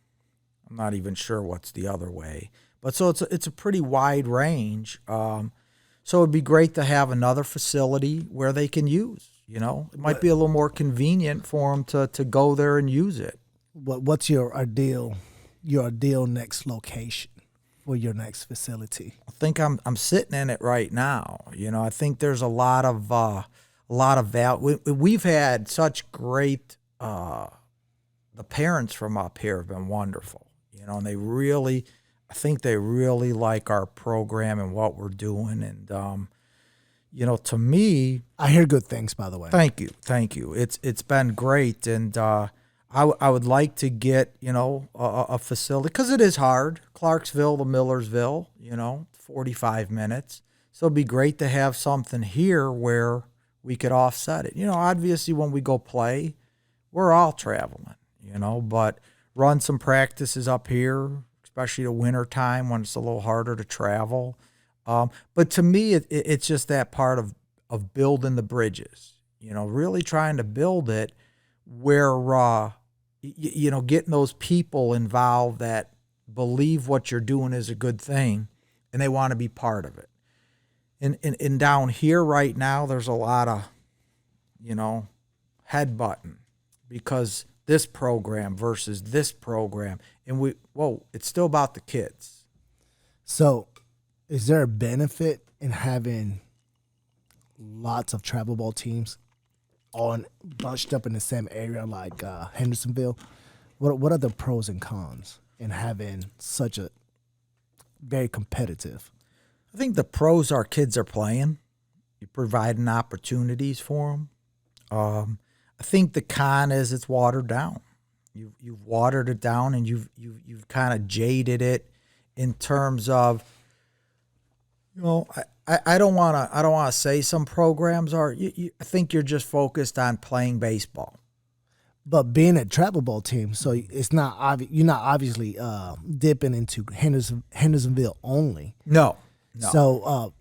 I'm not even sure what's the other way. But so it's a pretty wide range. So it'd be great to have another facility where they can use. It might be a little more convenient for them to go there and use it. What's your ideal next location for your next facility? I think I'm sitting in it right now. I think there's a lot of value. We've had such great. The parents from up here have been wonderful. And I think they really like our program and what we're doing. And to me, I hear good things, by the way. Thank you. It's been great, and I would like to get a facility, because it is hard. Clarksville to Millersville, 45 minutes. So it'd be great to have something here where we could offset it. Obviously when we go play, we're all traveling, but run some practices up here, especially the winter time when it's a little harder to travel. But to me, it's just that part of building the bridges, really trying to build it where, getting those people involved that believe what you're doing is a good thing and they want to be part of it. And down here right now, there's a lot of, headbutting because this program versus this program. And it's still about the kids. So is there a benefit in having lots of travel ball teams all bunched up in the same area like Hendersonville? What are the pros and cons in having such a very competitive? I think the pros are kids are playing. You're providing opportunities for them. I think the con is it's watered down. You've watered it down, and you've kind of jaded it in terms of, I don't want to say some programs are. I think you're just focused on playing baseball. But being a travel ball team, so it's not obvious. You're not obviously dipping into Hendersonville only. No. So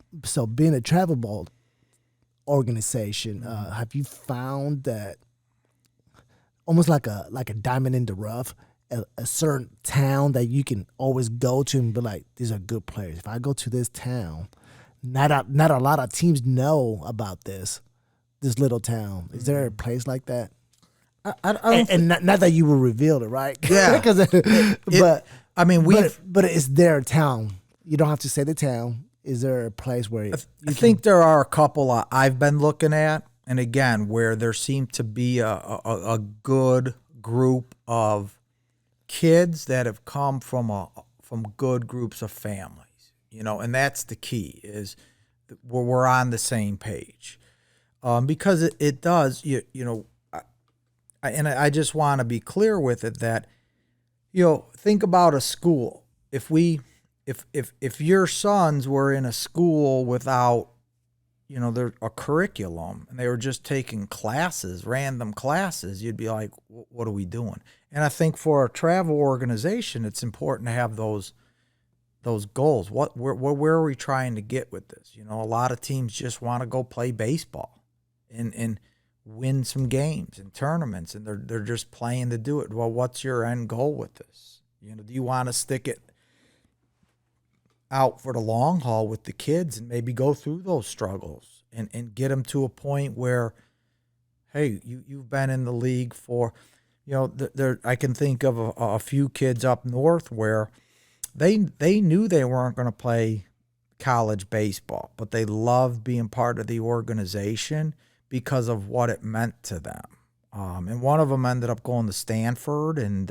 being a travel ball organization, have you found that almost like a diamond in the rough, a certain town that you can always go to and be like, these are good players. If I go to this town, not a lot of teams know about this little town. Is there a place like that? Not that you will reveal it, right? Yeah. But it's their town. You don't have to say the town. Is there a place where I think there are a couple I've been looking at, and again, where there seemed to be a good group of kids that have come from good groups of families, and that's the key, is we're on the same page, because it does, and I just want to be clear with it that, think about a school. If your sons were in a school without, a curriculum, and they were just taking classes, random classes, you'd be like, what are we doing? And I think for a travel organization, it's important to have those goals. Where are we trying to get with this? A lot of teams just want to go play baseball and win some games and tournaments, and they're just playing to do it. Well, what's your end goal with this? Do you want to stick it out for the long haul with the kids and maybe go through those struggles and get them to a point where, hey, you've been in the league for, I can think of a few kids up north where they knew they weren't going to play college baseball, but they loved being part of the organization because of what it meant to them. And one of them ended up going to Stanford, and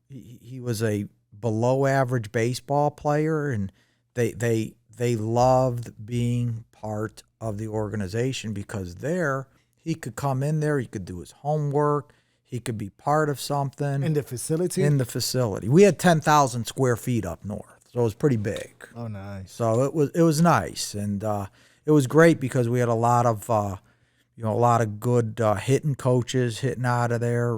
he was a below average baseball player, and they loved being part of the organization because there he could come in there, he could do his homework, he could be part of something in the facility. We had 10,000 square feet up north, so it was pretty big. Oh, nice. So it was nice, and it was great because we had a lot of good hitting coaches hitting out of there.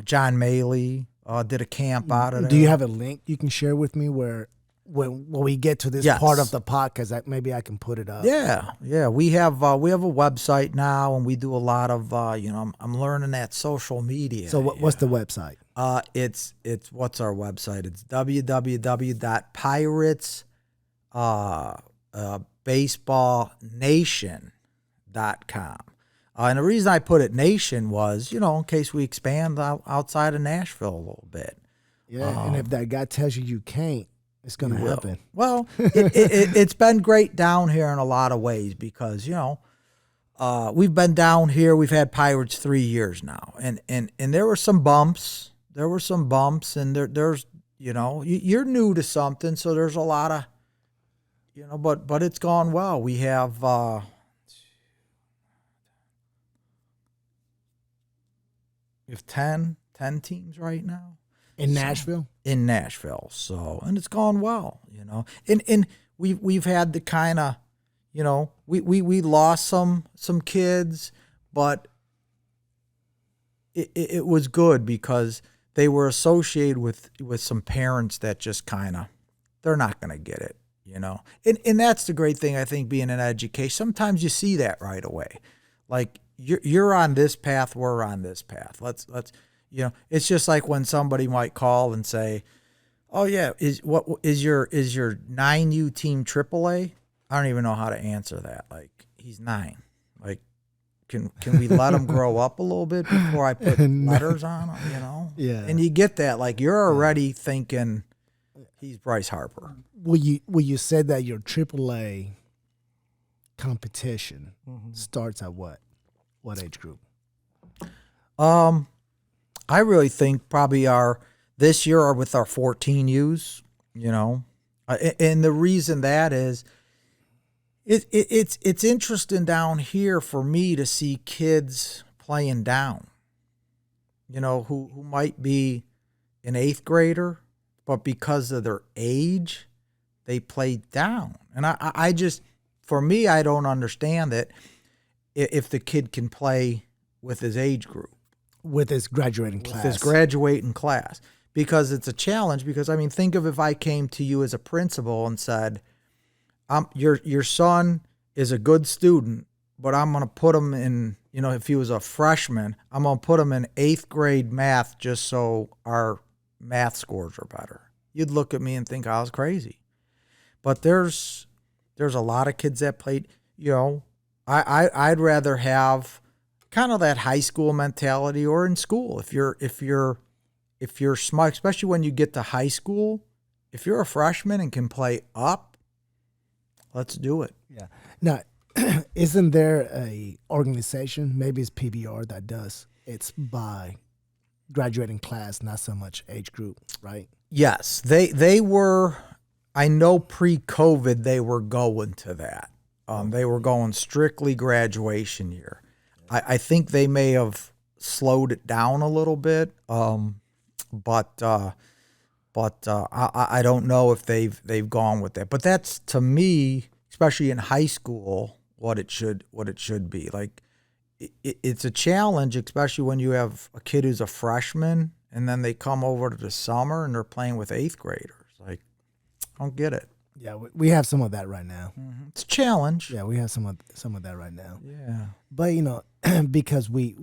John Maley did a camp out of there. Do you have a link you can share with me where when we get to this part of the podcast, maybe I can put it up? Yeah. We have a website now, and we do a lot of I'm learning that social media. So what's the website? It's what's our website? It's www.piratesbaseballnation.com. And the reason I put it nation was, in case we expand outside of Nashville a little bit. Yeah, and if that guy tells you can't, it's going to happen. Well, it's been great down here in a lot of ways because, we've been down here. We've had Pirates 3 years now. And there were some bumps. And there's, you're new to something. So there's a lot of, but it's gone well. We have, we have 10 teams right now. In Nashville? In Nashville. So, and it's gone well, And we've had the kind of, we lost some kids, but it was good because they were associated with some parents that just kind of, they're not going to get it, And that's the great thing, I think, being in education. Sometimes you see that right away. Like, you're on this path, we're on this path. Let's it's just like when somebody might call and say, "Oh yeah, is your 9U team AAA?" I don't even know how to answer that. Like, he's 9. Like, can we let him grow up a little bit before I put letters on him? Yeah. And you get that. Like, you're already thinking he's Bryce Harper. Well, you said that your AAA competition starts at what age group? I really think probably this year are with our 14Us, and the reason that is it's interesting down here for me to see kids playing down, who might be an 8th grader, but because of their age, they play down. And I just, for me, I don't understand that if the kid can play with his age group. With his graduating class. With his graduating class. Because it's a challenge. Because, I mean, think of if I came to you as a principal and said, your son is a good student, but I'm going to put him in, if he was a freshman, I'm going to put him in 8th grade math just so our math scores are better. You'd look at me and think I was crazy. But there's a lot of kids that played, I'd rather have kind of that high school mentality or in school. If you're smart, especially when you get to high school, if you're a freshman and can play up, let's do it. Yeah. Now, isn't there a organization, maybe it's PBR, that does it's by graduating class, not so much age group, right? Yes, they were. I know pre-COVID they were going to that. They were going strictly graduation year. I think they may have slowed it down a little bit, but I don't know if they've gone with that. But that's, to me, especially in high school, what it should be. Like it's a challenge, especially when you have a kid who's a freshman and then they come over to the summer and they're playing with 8th graders. Like, I don't get it. Yeah, we have some of that right now. Mm-hmm. It's a challenge. Yeah, we have some of that right now. Yeah, but because we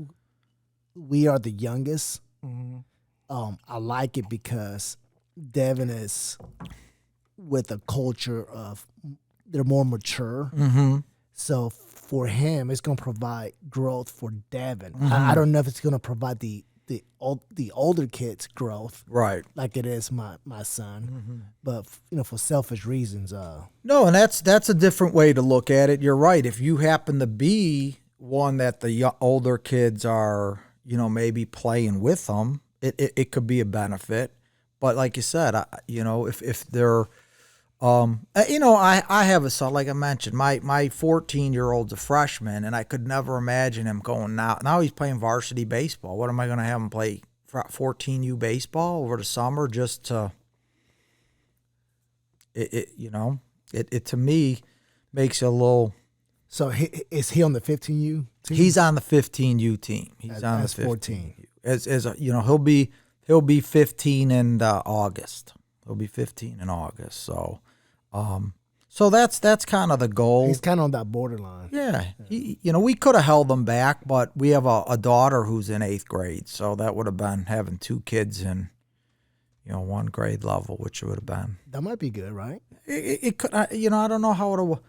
are the youngest, I like it because Devin is with a culture of they're more mature. Mm-hmm. So for him, it's going to provide growth for Devin. Mm-hmm. I don't know if it's going to provide the older kids growth, right, like it is my son. Mm-hmm. But for selfish reasons. No, and that's a different way to look at it. You're right. If you happen to be one that the older kids are, maybe playing with them, it could be a benefit. But like you said, if they're I have a son, like I mentioned, my 14-year-old's a freshman, and I could never imagine him going now he's playing varsity baseball. What am I going to have him play 14U baseball over the summer just to it to me makes it a little. So is he on the 15U team? He's on the 15U team. He's on the 14. He'll be 15 in August. He'll be 15 in August. So that's kind of the goal. He's kind of on that borderline. Yeah. We could have held him back, but we have a daughter who's in 8th grade, so that would have been having 2 kids in, 1 grade level, which would have been. That might be good, right? It could. I don't know how to,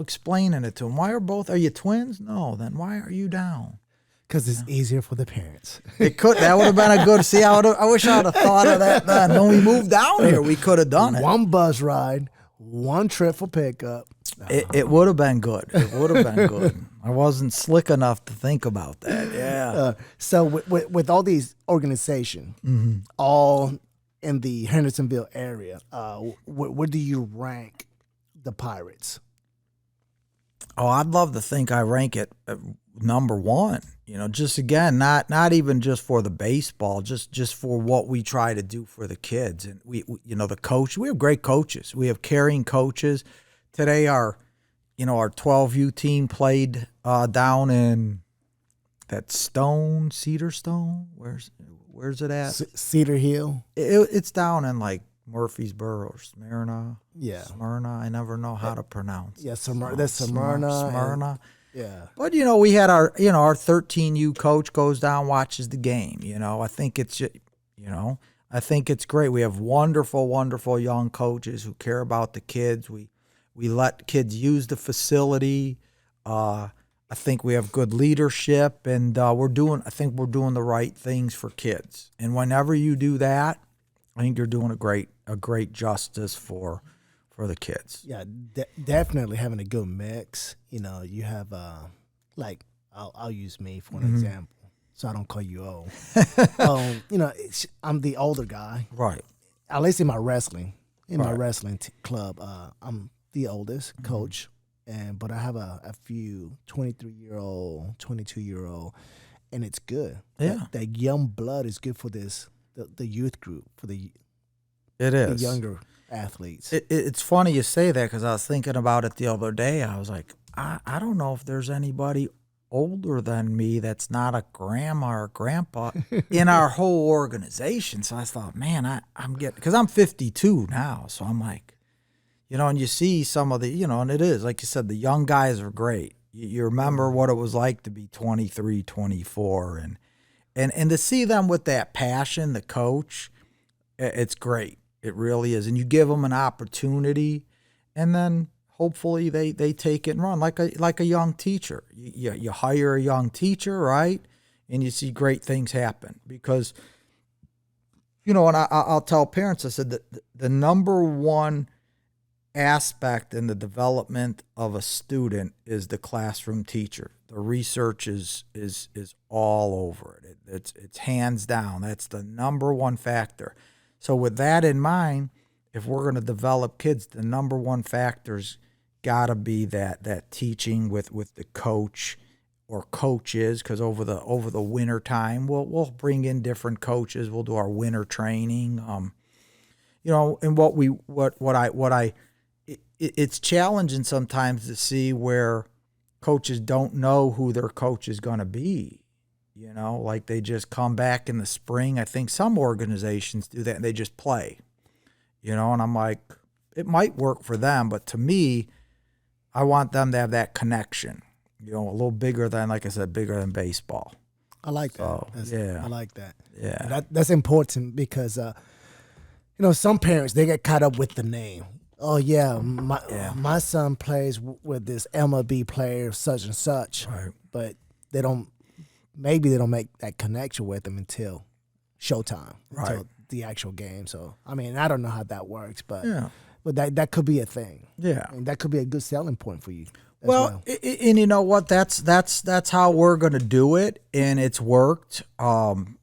explaining it to him. Are you twins? No. Then why are you down? Because it's easier for the parents. That would have been a good. See, I wish I would have thought of that then. When we moved down here, we could have done it. 1 bus ride, 1 trip for pickup. It would have been good. It would have been good. I wasn't slick enough to think about that. Yeah. So with all these organizations, all in the Hendersonville area, where do you rank the Pirates? Oh, I'd love to think I rank it number 1. Just again, not even just for the baseball, just for what we try to do for the kids. And we the coach, we have great coaches. We have caring coaches. Today our 12U team played down in that Cedar Stone. Where's it at? Cedar Hill. It's down in like Murfreesboro or Smyrna. Yeah. Smyrna. I never know how to pronounce. Yeah, that's Smyrna. Smyrna. Yeah. But we had our 13U coach goes down, watches the game. I think it's great. We have wonderful, wonderful young coaches who care about the kids. We let kids use the facility. I think we have good leadership, and we're doing the right things for kids. And whenever you do that, I think you're doing a great justice for the kids. Yeah, definitely having a good mix. You have I'll use me for an example, so I don't call you old. I'm the older guy, right? At least in my wrestling, my wrestling club, I'm the oldest coach, but I have a few 23-year-old, 22-year-old, and it's good. Yeah. That young blood is good for the youth group, for It the is. younger athletes. It's funny you say that because I was thinking about it the other day. I was like, I don't know if there's anybody older than me that's not a grandma or grandpa in our whole organization. So I thought, man, I'm getting, because I'm 52 now. So I'm like, and you see some of the, and it is, like you said, the young guys are great. You remember what it was like to be 23, 24, and to see them with that passion, the coach, it's great. It really is. And you give them an opportunity, and then hopefully they take it and run like a young teacher. You hire a young teacher, right? And you see great things happen because, and I'll tell parents, I said that the number one aspect in the development of a student is the classroom teacher. The research is all over it. It's hands down. That's the number one factor. So with that in mind, if we're going to develop kids, the number one factor's got to be that teaching with the coach or coaches, because over the winter time we'll bring in different coaches. We'll do our winter training. And it's challenging sometimes to see where coaches don't know who their coach is going to be. Like they just come back in the spring. I think some organizations do that and they just play. And I'm like, it might work for them, but to me, I want them to have that connection, a little bigger than, like I said, bigger than baseball. I like that. Yeah. I like that. Yeah. And that's important because, some parents, they get caught up with the name. Oh, yeah, my son plays with this MLB player such and such. Right. But they don't make that connection with them until showtime, until the actual game. So, I don't know how that works, but that could be a thing. Yeah. That could be a good selling point for you. Well, and you know what? That's how we're going to do it, and it's worked. And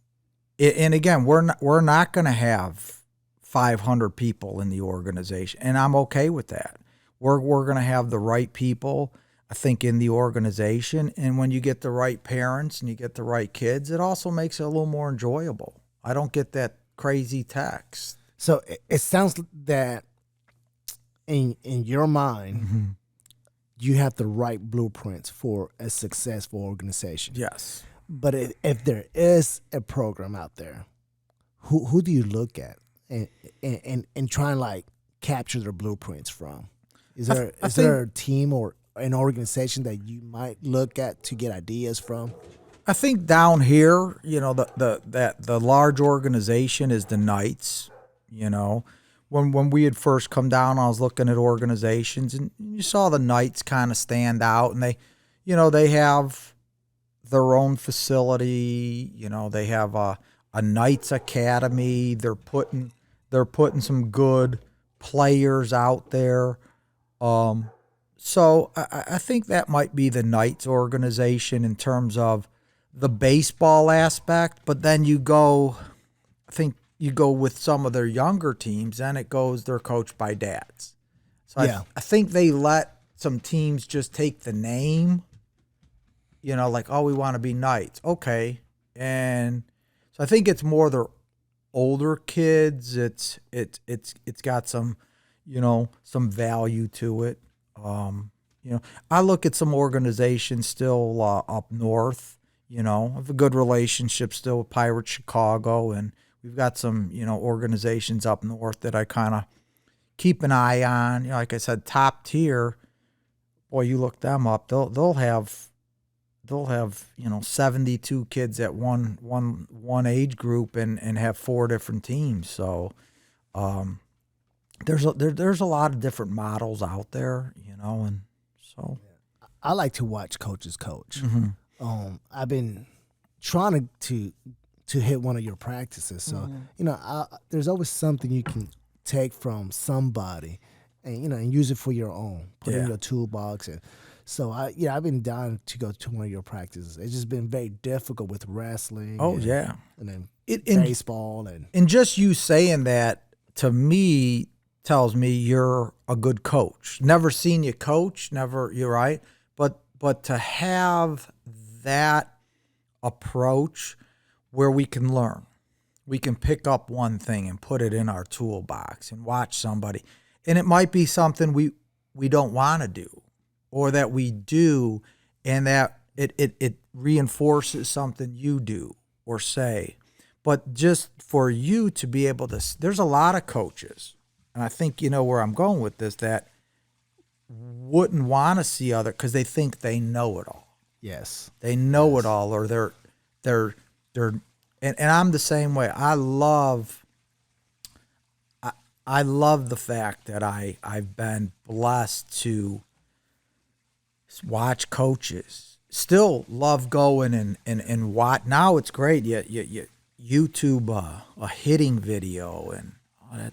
again, we're not going to have 500 people in the organization, and I'm okay with that. We're going to have the right people, I think, in the organization, and when you get the right parents and you get the right kids, it also makes it a little more enjoyable. I don't get that crazy text. So it sounds that in your mind, you have the right blueprints for a successful organization. Yes. But if there is a program out there, who do you look at and try and like capture their blueprints from? Is there a team or an organization that you might look at to get ideas from? I think down here, the large organization is the Knights. When we had first come down, I was looking at organizations, and you saw the Knights kind of stand out, and they have their own facility. They have a Knights Academy. They're putting some good players out there. So I think that might be the Knights organization in terms of the baseball aspect, but then you go with some of their younger teams, and they're coached by dads. So I think they let some teams just take the name, like, oh, we want to be Knights. Okay. And so I think it's more their older kids. It's got some, some value to it. I look at some organizations still up north. I have a good relationship still with Pirates Chicago, and we've got some, organizations up north that I kind of keep an eye on. Like I said, top tier. Boy, you look them up. They'll have 72 kids at one age group and have 4 different teams. So there's a lot of different models out there, and so I like to watch coaches coach. Mm-hmm. I've been trying to hit one of your practices, so there's always something you can take from somebody, and use it for your own. Put it in your toolbox, and so I've been down to go to one of your practices. It's just been very difficult with wrestling. Oh, and then baseball and just you saying that to me tells me you're a good coach. Never seen you coach, you're right, but to have that approach where we can learn. We can pick up one thing and put it in our toolbox and watch somebody. And it might be something we don't want to do, or that we do, and that it reinforces something you do or say. But just for you to be able to, there's a lot of coaches, and I think you know where I'm going with this, that wouldn't want to see other, because they think they know it all. Yes. They know it all, or they're and I'm the same way. I love the fact that I've been blessed to watch coaches. Still love going and watch. Now it's great. You YouTube a hitting video, and I'm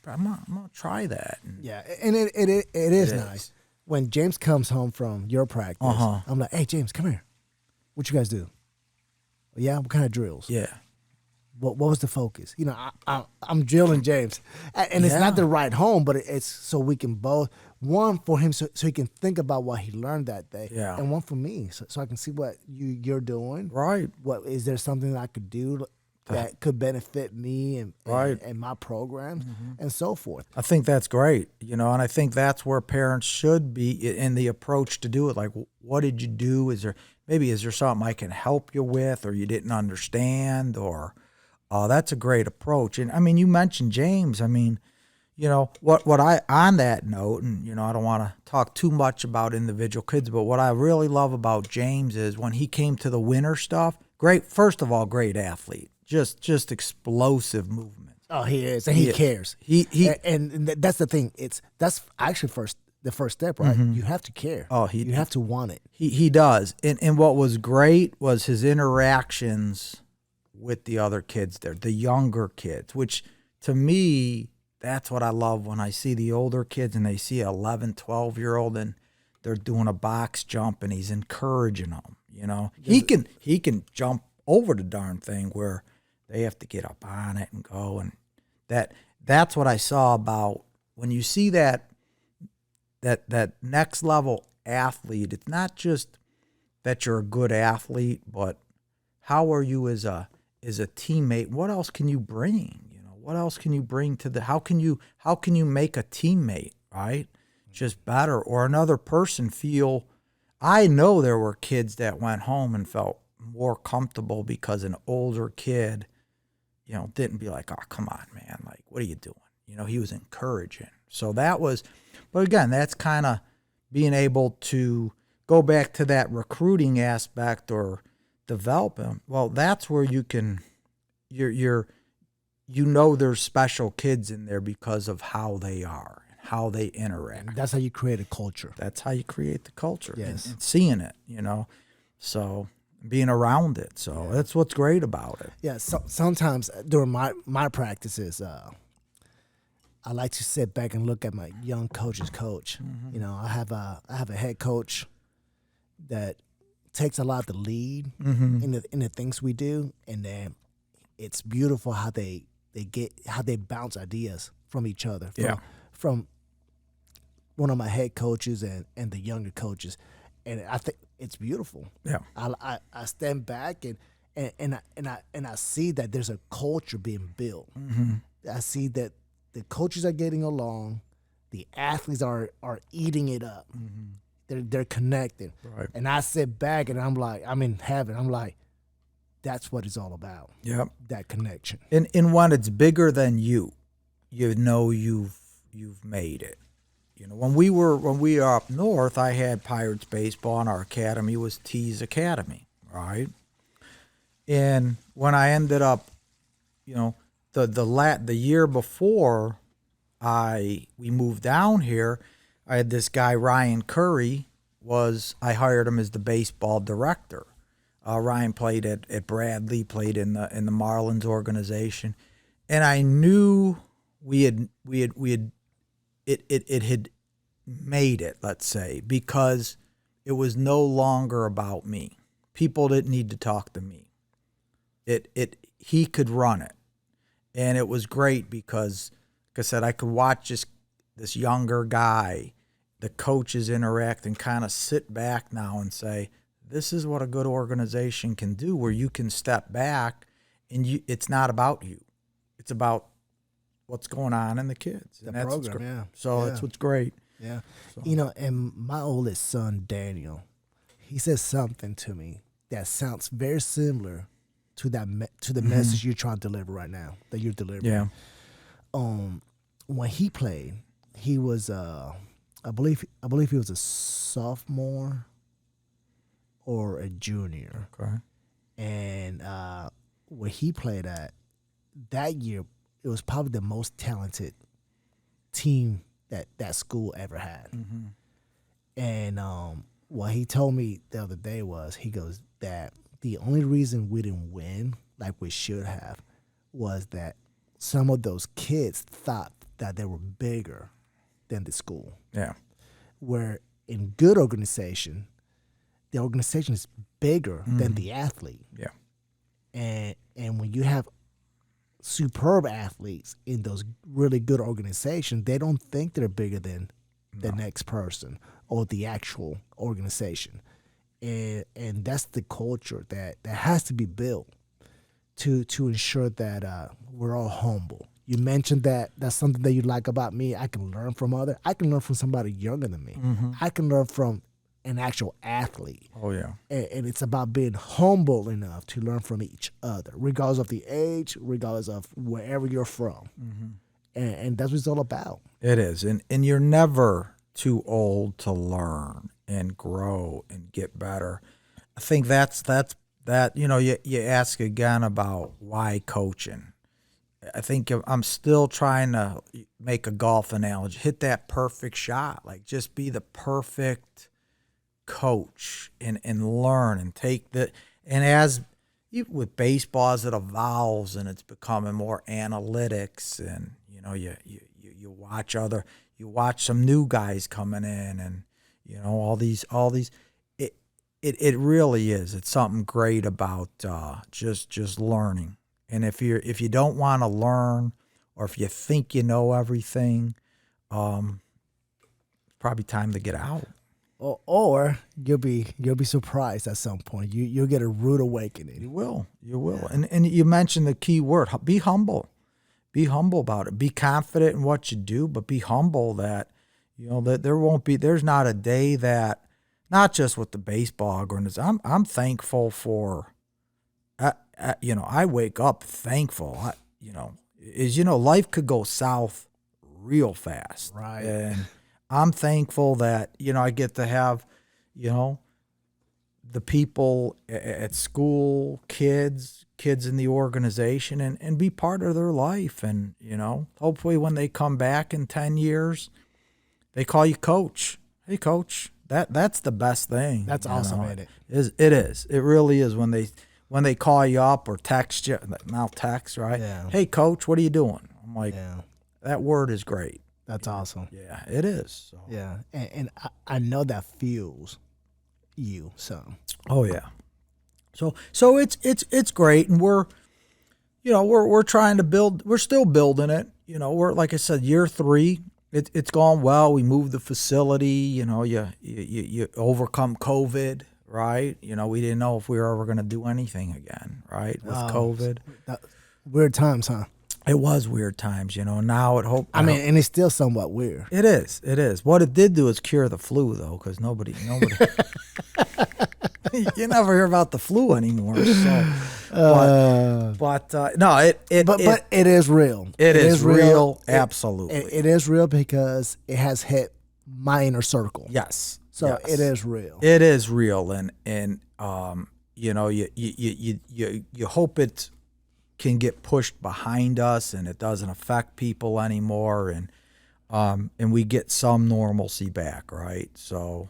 gonna try that. Yeah, and it is nice. When James comes home from your practice, I'm like, hey, James, come here. What you guys do? Yeah, what kind of drills? Yeah. What was the focus? You know, I'm drilling James. And it's not the ride home, but it's so we can both, one for him so he can think about what he learned that day. Yeah. And one for me so I can see what you're doing. Right. What is there something that I could do that could benefit me and my programs and so forth. I think that's great, and I think that's where parents should be in the approach to do it. Like, what did you do? Is there something I can help you with, or you didn't understand, or that's a great approach. And I mean, you mentioned James. I mean, what I, on that note, and I don't want to talk too much about individual kids, but what I really love about James is when he came to the winter stuff, first of all, great athlete. Just explosive movements. Oh, he is, and he cares. He and that's the thing. That's actually the first step, right? You have to care. Oh, you have to want it. He does. And what was great was his interactions with the other kids there, the younger kids, which to me, that's what I love when I see the older kids and they see an 11, 12-year-old and they're doing a box jump and he's encouraging them. He can jump over the darn thing where they have to get up on it and go, and that's what I saw about when you see that next level athlete. It's not just that you're a good athlete, but how are you as a teammate? What else can you bring? What else can you bring to how can you make a teammate, right, just better, or another person feel? I know there were kids that went home and felt more comfortable because an older kid, didn't be like, oh, come on, man, like, what are you doing? He was encouraging. So that was, but again, that's kind of being able to go back to that recruiting aspect or develop them. Well, that's where you can, there's special kids in there because of how they are and how they interact. And that's how you create a culture. That's how you create the culture. Yes. And seeing it, so being around it. So that's what's great about it. Yeah. So sometimes during my practices, I like to sit back and look at my young coach's coach. I have a head coach that takes a lot of the lead in the things we do, and then it's beautiful how they bounce ideas from each other. From one of my head coaches and the younger coaches, and I think it's beautiful. Yeah. I stand back and I see that there's a culture being built. I see that the coaches are getting along, the athletes are eating it up. They're connected. Right. And I sit back and I'm in heaven. I'm like, that's what it's all about. Yep. That connection. And when it's bigger than you've made it. When we were up north, I had Pirates baseball, and our academy was T's Academy, right? And when I ended up, the year before we moved down here, I had this guy Ryan Curry. I hired him as the baseball director. Ryan played at Bradley, played in the Marlins organization, and I knew it had made it, let's say, because it was no longer about me. People didn't need to talk to me. He could run it. And it was great because, like I said, I could watch this younger guy, the coaches interact, and kind of sit back now and say, this is what a good organization can do, where you can step back and it's not about you. It's about what's going on in the kids. The And that's program, yeah. So that's what's great. Yeah. So. And my oldest son, Daniel, he says something to me that sounds very similar to the message you're trying to deliver right now, that you're delivering. Yeah. When he played, he was I believe he was a sophomore or a junior. Okay. And where he played at that year, it was probably the most talented team that school ever had. Mm-hmm. And what he told me the other day was, he goes, that the only reason we didn't win like we should have was that some of those kids thought that they were bigger than the school. Yeah. Where in good organization, the organization is bigger than the athlete. Yeah. And when you have superb athletes in those really good organizations, they don't think they're bigger than the next person or the actual organization. And that's the culture that has to be built to ensure that we're all humble. You mentioned that that's something that you like about me. I can learn from I can learn from somebody younger than me. Mm-hmm. I can learn from an actual athlete. Oh, yeah. And it's about being humble enough to learn from each other, regardless of the age, regardless of wherever you're from. Mm-hmm. And that's what it's all about. It is. And you're never too old to learn and grow and get better. I think that's you ask again about why coaching. I think I'm still trying to make a golf analogy, hit that perfect shot, like just be the perfect coach and learn and take the, and as with baseball, as it evolves and it's becoming more analytics, and you watch some new guys coming in, and all these it really is, it's something great about just learning. And if you don't want to learn, or if you think you know everything, it's probably time to get out. Or you'll be surprised at some point. You'll get a rude awakening. You will. Yeah. And you mentioned the key word: be humble. Be humble about it. Be confident in what you do, but be humble that that there's not a day that, not just with the baseball organization. I'm thankful for. I wake up thankful. Life could go south real fast. Right. And I'm thankful that, I get to have, the people at school, kids in the organization, and be part of their life. And, hopefully when they come back in 10 years, they call you coach. Hey, coach, that's the best thing. That's awesome, ain't it? It is. It really is when they call you up or text you, now text, right? Yeah. Hey, coach, what are you doing? I'm like, that word is great. That's awesome. Yeah, it is. So. Yeah, and I know that fuels you. So. Oh yeah. So it's great, and we're trying to build. We're still building it. We're, like I said, year 3. It's gone well. We moved the facility. You overcome COVID. Right, we didn't know if we were ever going to do anything again. Right, with COVID. Weird times, huh? It was weird times, Now and it's still somewhat weird. It is. What it did do is cure the flu, though, because nobody. You never hear about the flu anymore. So, but it is real. It is real. Absolutely, it is real because it has hit my inner circle. Yes. So yes. It is real. It is real, and you hope it can get pushed behind us and it doesn't affect people anymore, and we get some normalcy back, right? So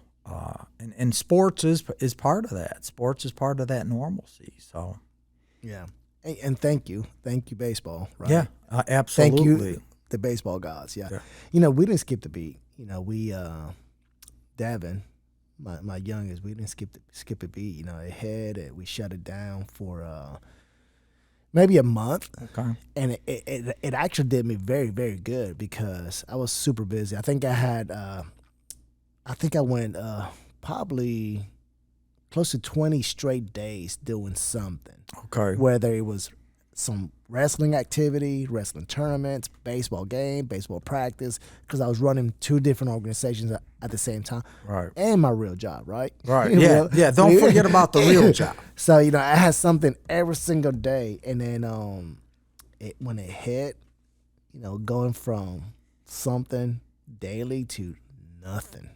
and sports is part of that. Sports is part of that normalcy. So yeah, and thank you baseball. Right? Yeah, absolutely. Thank you, the baseball gods. Yeah. We didn't skip the beat. We Devin, my youngest, we didn't skip a beat. We shut it down for maybe a month. Okay. And it actually did me very, very good because I was super busy. I think I went probably close to 20 straight days doing something. Okay. Whether it was some wrestling activity, wrestling tournaments, baseball game, baseball practice, because I was running 2 different organizations at the same time. Right. And my real job, right? Right. Yeah. Yeah. Don't forget about the real job. So, you know, I had something every single day. And then when it hit, you know, going from something daily to nothing,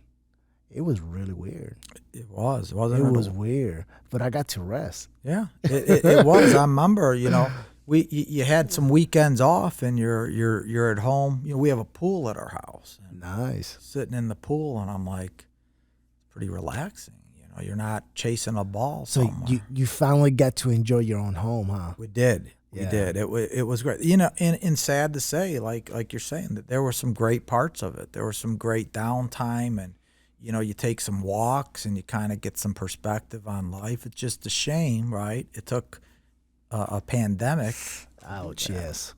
it was really weird. It was, wasn't it? It was weird, but I got to rest. Yeah, it was. I remember, you know, you had some weekends off, and you're at home. You know, we have a pool at our house. Nice. Sitting in the pool, and I'm like, pretty relaxing. You know, you're not chasing a ball. So you finally got to enjoy your own home, huh? We did. Yeah. We did. It was great. You know, and sad to say, like you're saying, that there were some great parts of it. There was some great downtime, and you know, you take some walks and you kind of get some perspective on life. It's just a shame, right? It took a pandemic. Ouch! Yes.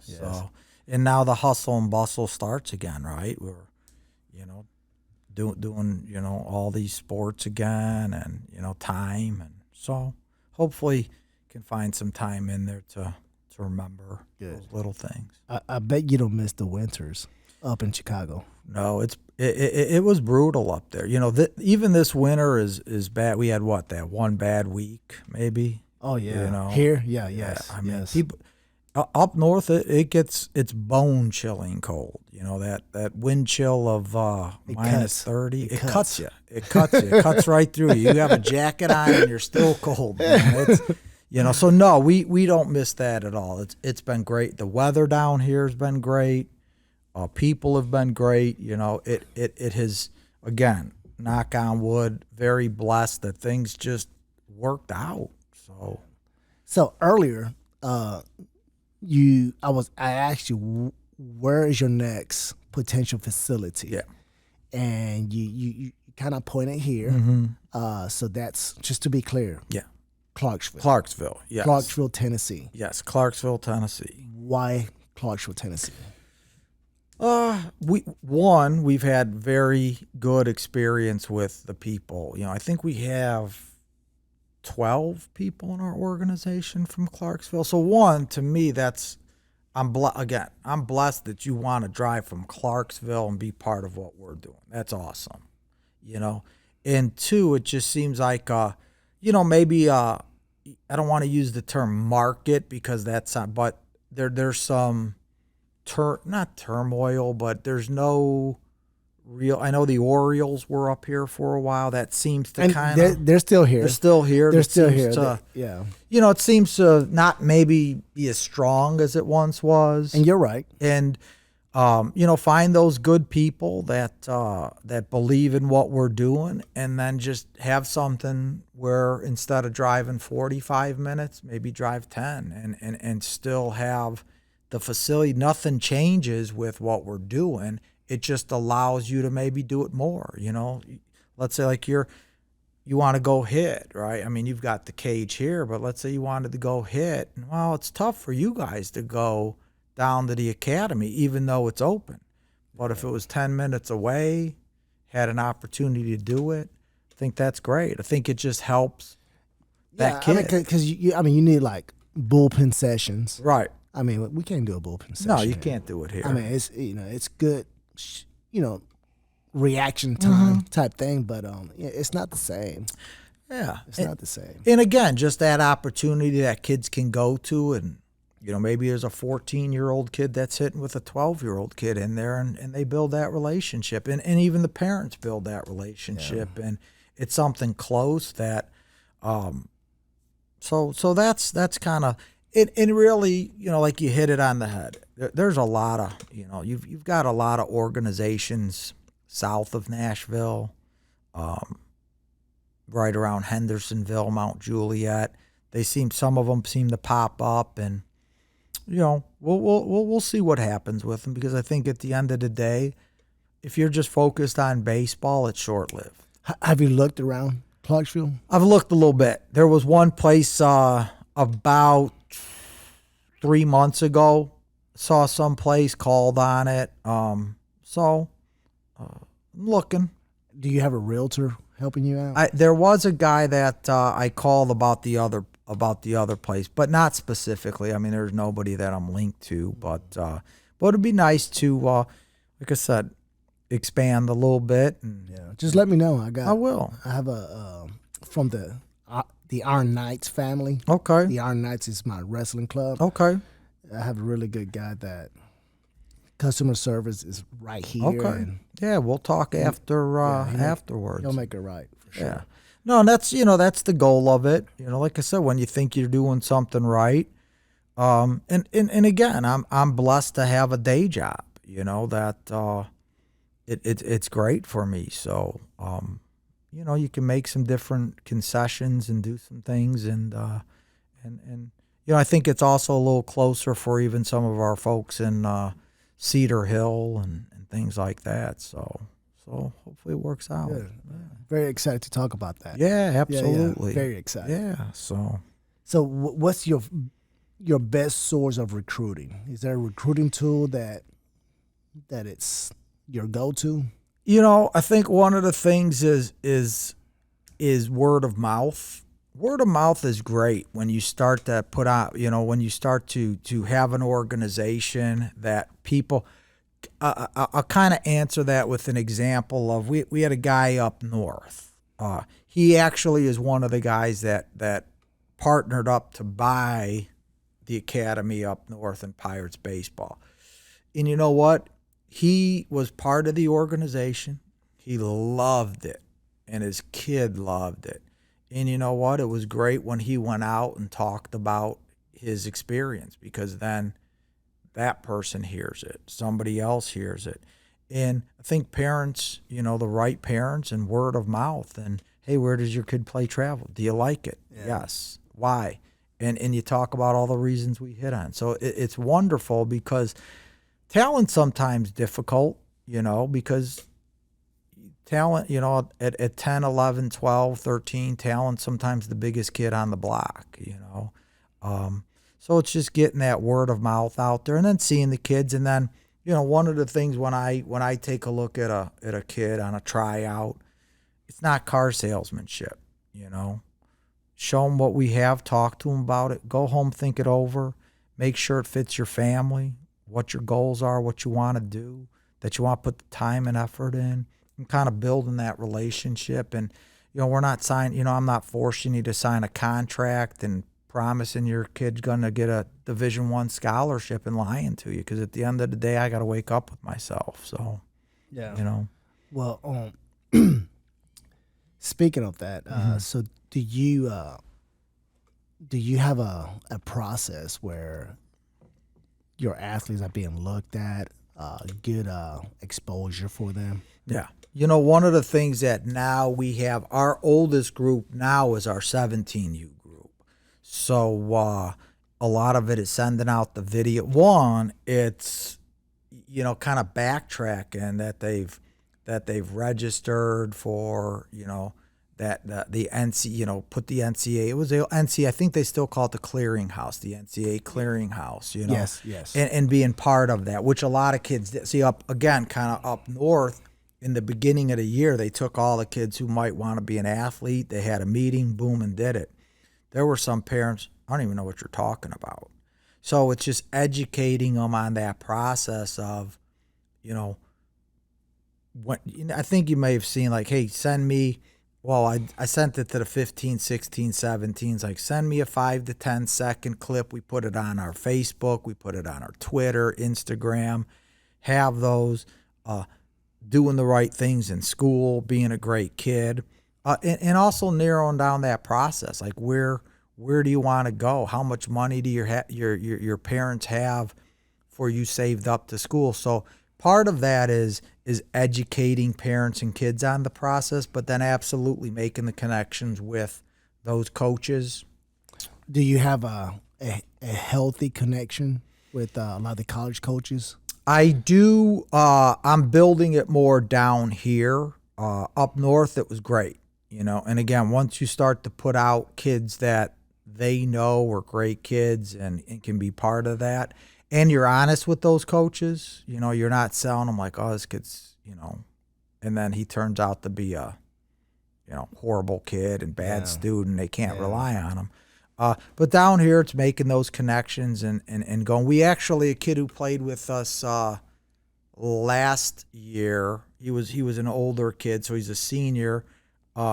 So, and now the hustle and bustle starts again, right? We're, you know, doing you know, all these sports again, and you know, time, and so hopefully can find some time in there to remember those little things. I bet you don't miss the winters up in Chicago. No, it was brutal up there. You know, even this winter is bad. We had that one bad week, maybe. Oh yeah. You know, here, yes. I mean, yes. people up north, it's bone chilling cold. You know, that wind chill of minus 30. It cuts you. It cuts right through you. You have a jacket on and you're still cold. Man. It's, you know, so no, we don't miss that at all. It's been great. The weather down here has been great. People have been great. You know, it has, again, knock on wood, very blessed that things just worked out. So earlier, I asked you, where is your next potential facility? Yeah. And you kind of pointed here. Mm-hmm. So that's, just to be clear. Yeah. Clarksville. Yes. Clarksville, Tennessee. Yes, Clarksville, Tennessee. Why Clarksville, Tennessee? We've had very good experience with the people. You know, I think we have 12 people in our organization from Clarksville. So to me, I'm blessed that you want to drive from Clarksville and be part of what we're doing. That's awesome. You know, and 2, it just seems like, you know, maybe, I don't want to use the term market because that's not, but there's some, not turmoil, but there's no real. I know the Orioles were up here for a while. That seems to kind of they're still here. They're still here. They're still here. Yeah. You know, it seems to not maybe be as strong as it once was. And you're right. And you know, find those good people that believe in what we're doing, and then just have something where instead of driving 45 minutes, maybe drive 10, and still have the facility. Nothing changes with what we're doing. It just allows you to maybe do it more. You know, let's say like you want to go hit, right? I mean, you've got the cage here, but let's say you wanted to go hit. Well, it's tough for you guys to go down to the academy, even though it's open. But if it was 10 minutes away, had an opportunity to do it, I think that's great. I think it just helps that kid. Because you need like bullpen sessions, right? I mean, we can't do a bullpen session. No, you can't do it here. I mean, it's good, reaction time type thing, but it's not the same. Yeah, it's not the same. And again, just that opportunity that kids can go to, and you know, maybe there's a 14-year-old kid that's hitting with a 12-year-old kid in there, and they build that relationship, and even the parents build that relationship, and it's something close that, so that's kind of it. And really, you know, like you hit it on the head. There's a lot of, you know, you've got a lot of organizations south of Nashville, right around Hendersonville, Mount Juliet. Some of them seem to pop up, and you know, we'll see what happens with them, because I think at the end of the day, if you're just focused on baseball, it's short-lived. Have you looked around Clarksville? I've looked a little bit. There was one place about 3 months ago. Saw some place, called on it. So I'm looking. Do you have a realtor helping you out? There was a guy that I called about the other place, but not specifically. I mean, there's nobody that I'm linked to, but it'd be nice to, like I said, expand a little bit. And, Yeah, just let me know. I will. I have a from the Iron Knights family. Okay. The Iron Knights is my wrestling club. Okay. I have a really good guy that customer service is right here. Okay. And Yeah, we'll talk afterwards. he'll make it right for sure. Yeah. No, and that's that's the goal of it. Like I said, when you think you're doing something right, and again, I'm blessed to have a day job. That it's great for me. So you can make some different concessions and do some things, and I think it's also a little closer for even some of our folks in Cedar Hill and things like that. So hopefully it works out. Good. Very excited to talk about that. Yeah, absolutely. Yeah, very excited. Yeah. So what's your best source of recruiting? Is there a recruiting tool that it's your go-to? I think one of the things is word of mouth. Word of mouth is great when you start to put out, when you start to have an organization that people. I'll kind of answer that with an example of we had a guy up north. He actually is one of the guys that partnered up to buy the academy up north in Pirates baseball. And you know what? He was part of the organization. He loved it, and his kid loved it. And you know what? It was great when he went out and talked about his experience, because then that person hears it. Somebody else hears it. And I think parents, the right parents, and word of mouth, and, hey, where does your kid play travel? Do you like it? Yeah. Yes. Why? And you talk about all the reasons we hit on. So it's wonderful, because talent's sometimes difficult, because talent, at 10, 11, 12, 13, talent's sometimes the biggest kid on the block, So it's just getting that word of mouth out there, and then seeing the kids. And then, one of the things when I take a look at a kid on a tryout, it's not car salesmanship, Show them what we have, talk to them about it, go home, think it over, make sure it fits your family, what your goals are, what you want to do, that you want to put the time and effort in, and kind of building that relationship. And, we're not signing, I'm not forcing you to sign a contract and promising your kid's going to get a Division I scholarship and lying to you, because at the end of the day, I got to wake up with myself. So, yeah. Well, speaking of that, so do you have a process where your athletes are being looked at, good exposure for them? Yeah. One of the things that now we have, our oldest group now is our 17U group. So a lot of it is sending out the video. One, it's, kind of backtracking that they've registered for, that the NC, put the NCAA, it was the NCAA, I think they still call it the clearinghouse, the NCAA clearinghouse, Yes. And being part of that, which a lot of kids did. See, kind of up north, in the beginning of the year, they took all the kids who might want to be an athlete. They had a meeting, boom, and did it. There were some parents, I don't even know what you're talking about. So it's just educating them on that process of, what I think you may have seen, like, hey, send me, I sent it to the 15, 16, 17s, like, send me a 5 to 10 second clip. We put it on our Facebook. We put it on our Twitter, Instagram, have those, doing the right things in school, being a great kid, and also narrowing down that process. Like, where do you want to go? How much money do your parents have for you saved up to school? So part of that is educating parents and kids on the process, but then absolutely making the connections with those coaches. Do you have a healthy connection with a lot of the college coaches? I do. I'm building it more down here. Up north, it was great, And again, once you start to put out kids that they know are great kids and can be part of that, and you're honest with those coaches, you're not selling them like, oh, this kid's, and then he turns out to be a horrible kid and bad student. They can't rely on him. But down here, it's making those connections and going. We actually, a kid who played with us last year, he was an older kid, so he's a senior.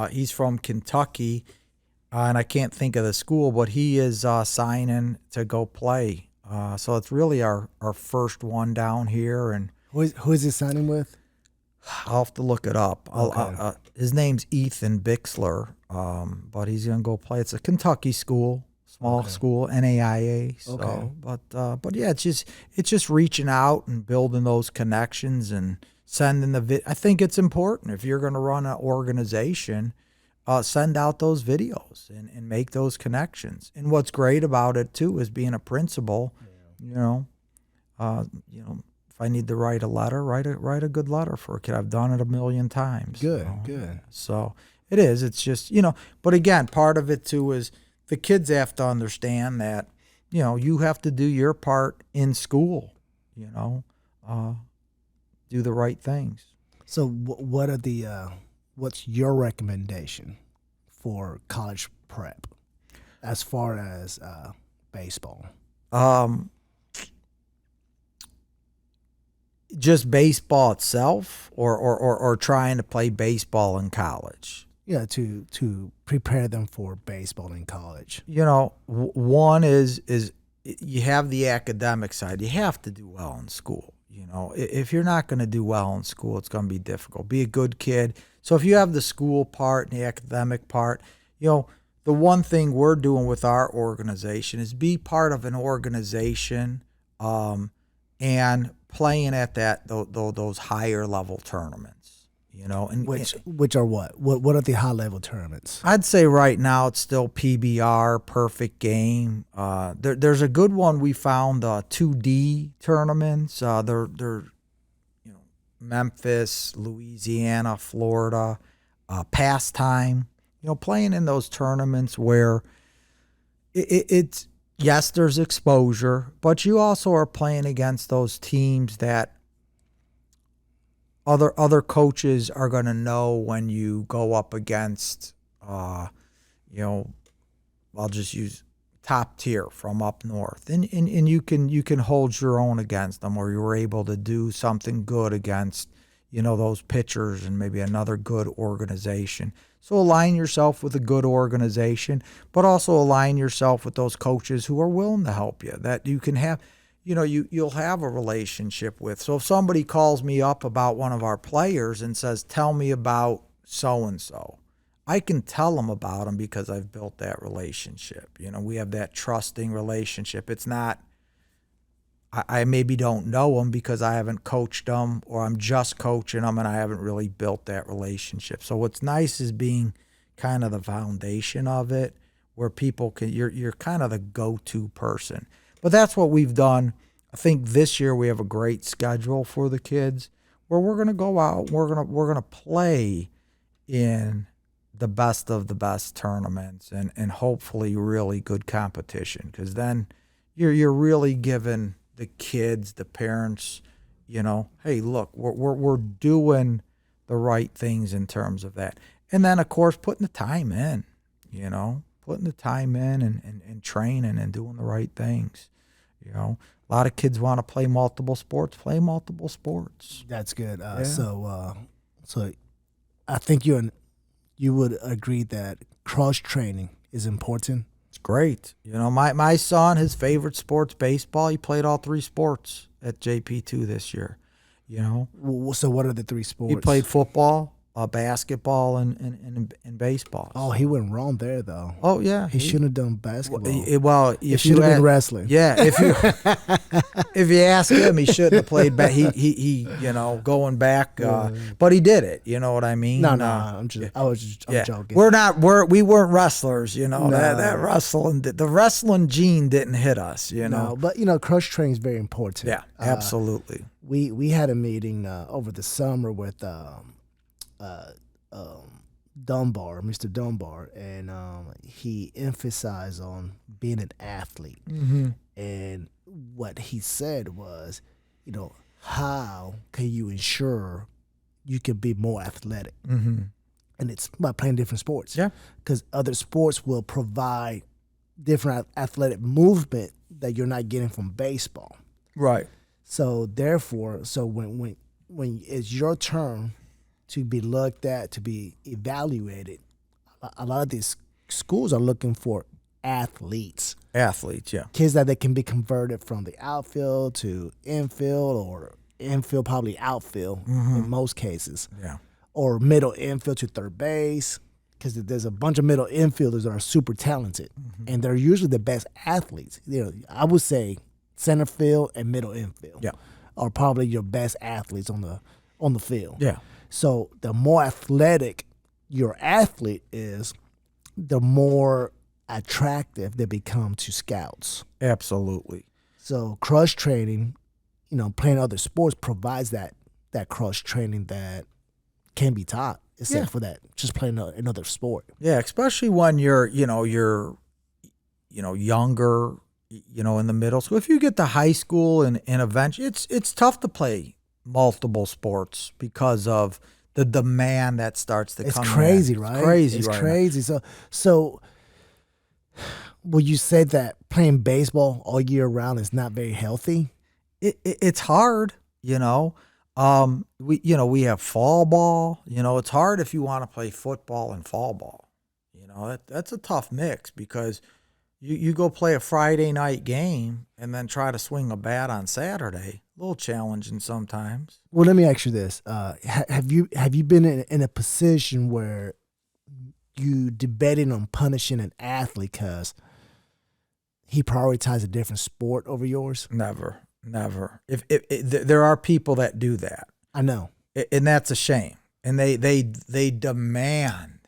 He's from Kentucky, and I can't think of the school, but he is signing to go play. So it's really our first one down here. And who is he signing with? I'll have to look it up. Okay. His name's Ethan Bixler, but he's gonna go play. It's a Kentucky school, small school, NAIA. So, but yeah, it's just reaching out and building those connections and sending the I think it's important if you're gonna run an organization, send out those videos and make those connections. And what's great about it too is being a principal, if I need to write a letter, write a good letter for a kid. I've done it a million times. Good. So it is. It's just, but again, part of it too is the kids have to understand that, you have to do your part in school, do the right things. So what are what's your recommendation for college prep as far as baseball? Just baseball itself, or trying to play baseball in college? Yeah, to prepare them for baseball in college. One is you have the academic side. You have to do well in school. If you're not going to do well in school, it's going to be difficult. Be a good kid. So if you have the school part and the academic part, the one thing we're doing with our organization is be part of an organization, and playing at those higher level tournaments, and which are what are the high level tournaments? I'd say right now it's still PBR, perfect game. There's a good one we found, 2D tournaments. They're Memphis, Louisiana, Florida, pastime. Playing in those tournaments where it's. Yes, there's exposure, but you also are playing against those teams that other coaches are going to know when you go up against, I'll just use top tier from up north, and you can hold your own against them, or you're able to do something good against, those pitchers and maybe another good organization. So align yourself with a good organization, but also align yourself with those coaches who are willing to help you, that you can have, you'll have a relationship with. So if somebody calls me up about one of our players and says, tell me about so-and-so, I can tell them about them because I've built that relationship. We have that trusting relationship. It's not, I maybe don't know them because I haven't coached them, or I'm just coaching them and I haven't really built that relationship. So what's nice is being kind of the foundation of it, where people can, you're kind of the go-to person. But that's what we've done. I think this year we have a great schedule for the kids where we're going to go out, we're going to play in the best of the best tournaments and hopefully really good competition, because then you're really giving the kids, the parents, hey, look, we're doing the right things in terms of that. And then, of course, putting the time in, and training and doing the right things. A lot of kids want to play multiple sports. Play multiple sports. That's good. So I think you would agree that cross training is important. Great. My son, his favorite sport's baseball. He played all three sports at JP2 this year. So what are the three sports? He played football, basketball, and baseball. Oh, he went wrong there, though. Oh, yeah. He shouldn't have done basketball. Well, it should have been wrestling. Yeah. If you ask him, he shouldn't have played. He going back. But he did it. You know what I mean? No. I'm joking. We weren't wrestlers. That wrestling, the wrestling gene didn't hit us. No, but cross training is very important. Yeah, absolutely. We had a meeting over the summer with Dunbar, Mr. Dunbar, and he emphasized on being an athlete. Mm-hmm. And what he said was, how can you ensure you can be more athletic? Mm-hmm. And it's by playing different sports. Yeah. Because other sports will provide different athletic movement that you're not getting from baseball. Right. So therefore, when it's your turn to be looked at, to be evaluated, a lot of these schools are looking for athletes. Athletes, yeah. Kids that they can be converted from the outfield to infield, or infield probably outfield in most cases. Yeah. Or middle infield to third base, because there's a bunch of middle infielders that are super talented, and they're usually the best athletes. I would say center field and middle infield are probably your best athletes on the field. Yeah. So the more athletic your athlete is, the more attractive they become to scouts. Absolutely. So cross training, playing other sports provides that cross training that can be taught, except for that just playing another sport. Yeah, especially when you're younger, in the middle school. If you get to high school and eventually, it's tough to play multiple sports because of the demand that starts to come. It's crazy, in. right? It's crazy. It's right crazy. now. So would you say that playing baseball all year round is not very healthy? It's hard, we have fall ball. It's hard if you want to play football and fall ball. That's a tough mix, because you go play a Friday night game and then try to swing a bat on Saturday. A little challenging sometimes. Well, let me ask you this: have you been in a position where you debating on punishing an athlete because he prioritized a different sport over yours? Never. If there are people that do that, I know, and that's a shame. And they demand.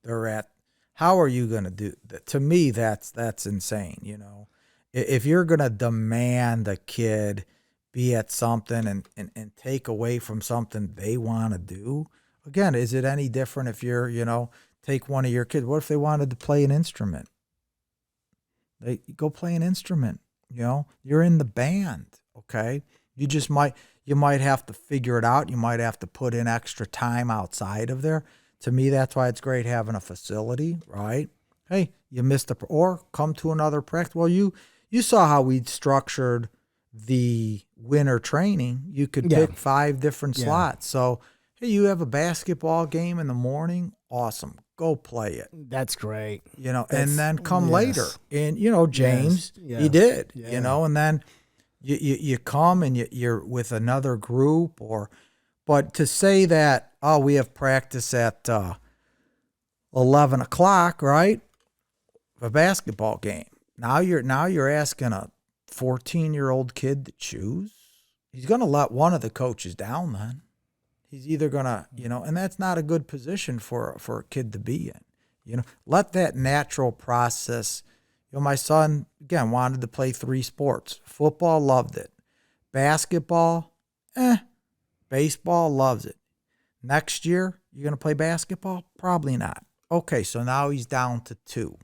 They're at. How are you going to do that? To me, that's insane. If you're going to demand a kid be at something and take away from something they want to do, again, is it any different if you're take one of your kids? What if they wanted to play an instrument? They go play an instrument. You're in the band, okay? You might have to figure it out. You might have to put in extra time outside of there. To me, that's why it's great having a facility, right? Hey, you missed or come to another practice. Well, you saw how we structured the winter training. You could pick 5 different slots. So, hey, you have a basketball game in the morning. Awesome. Go play it. That's great. And then come later. And, James, he did, and then you come and you're with another group but to say that, we have practice at 11 o'clock, right? A basketball game. Now you're asking a 14-year-old kid to choose. He's going to let one of the coaches down then. He's either going to, and that's not a good position for a kid to be in. Let that natural process. My son, again, wanted to play 3 sports. Football, loved it. Basketball, Baseball, loves it. Next year, you're going to play basketball? Probably not. Okay, so now he's down to 2,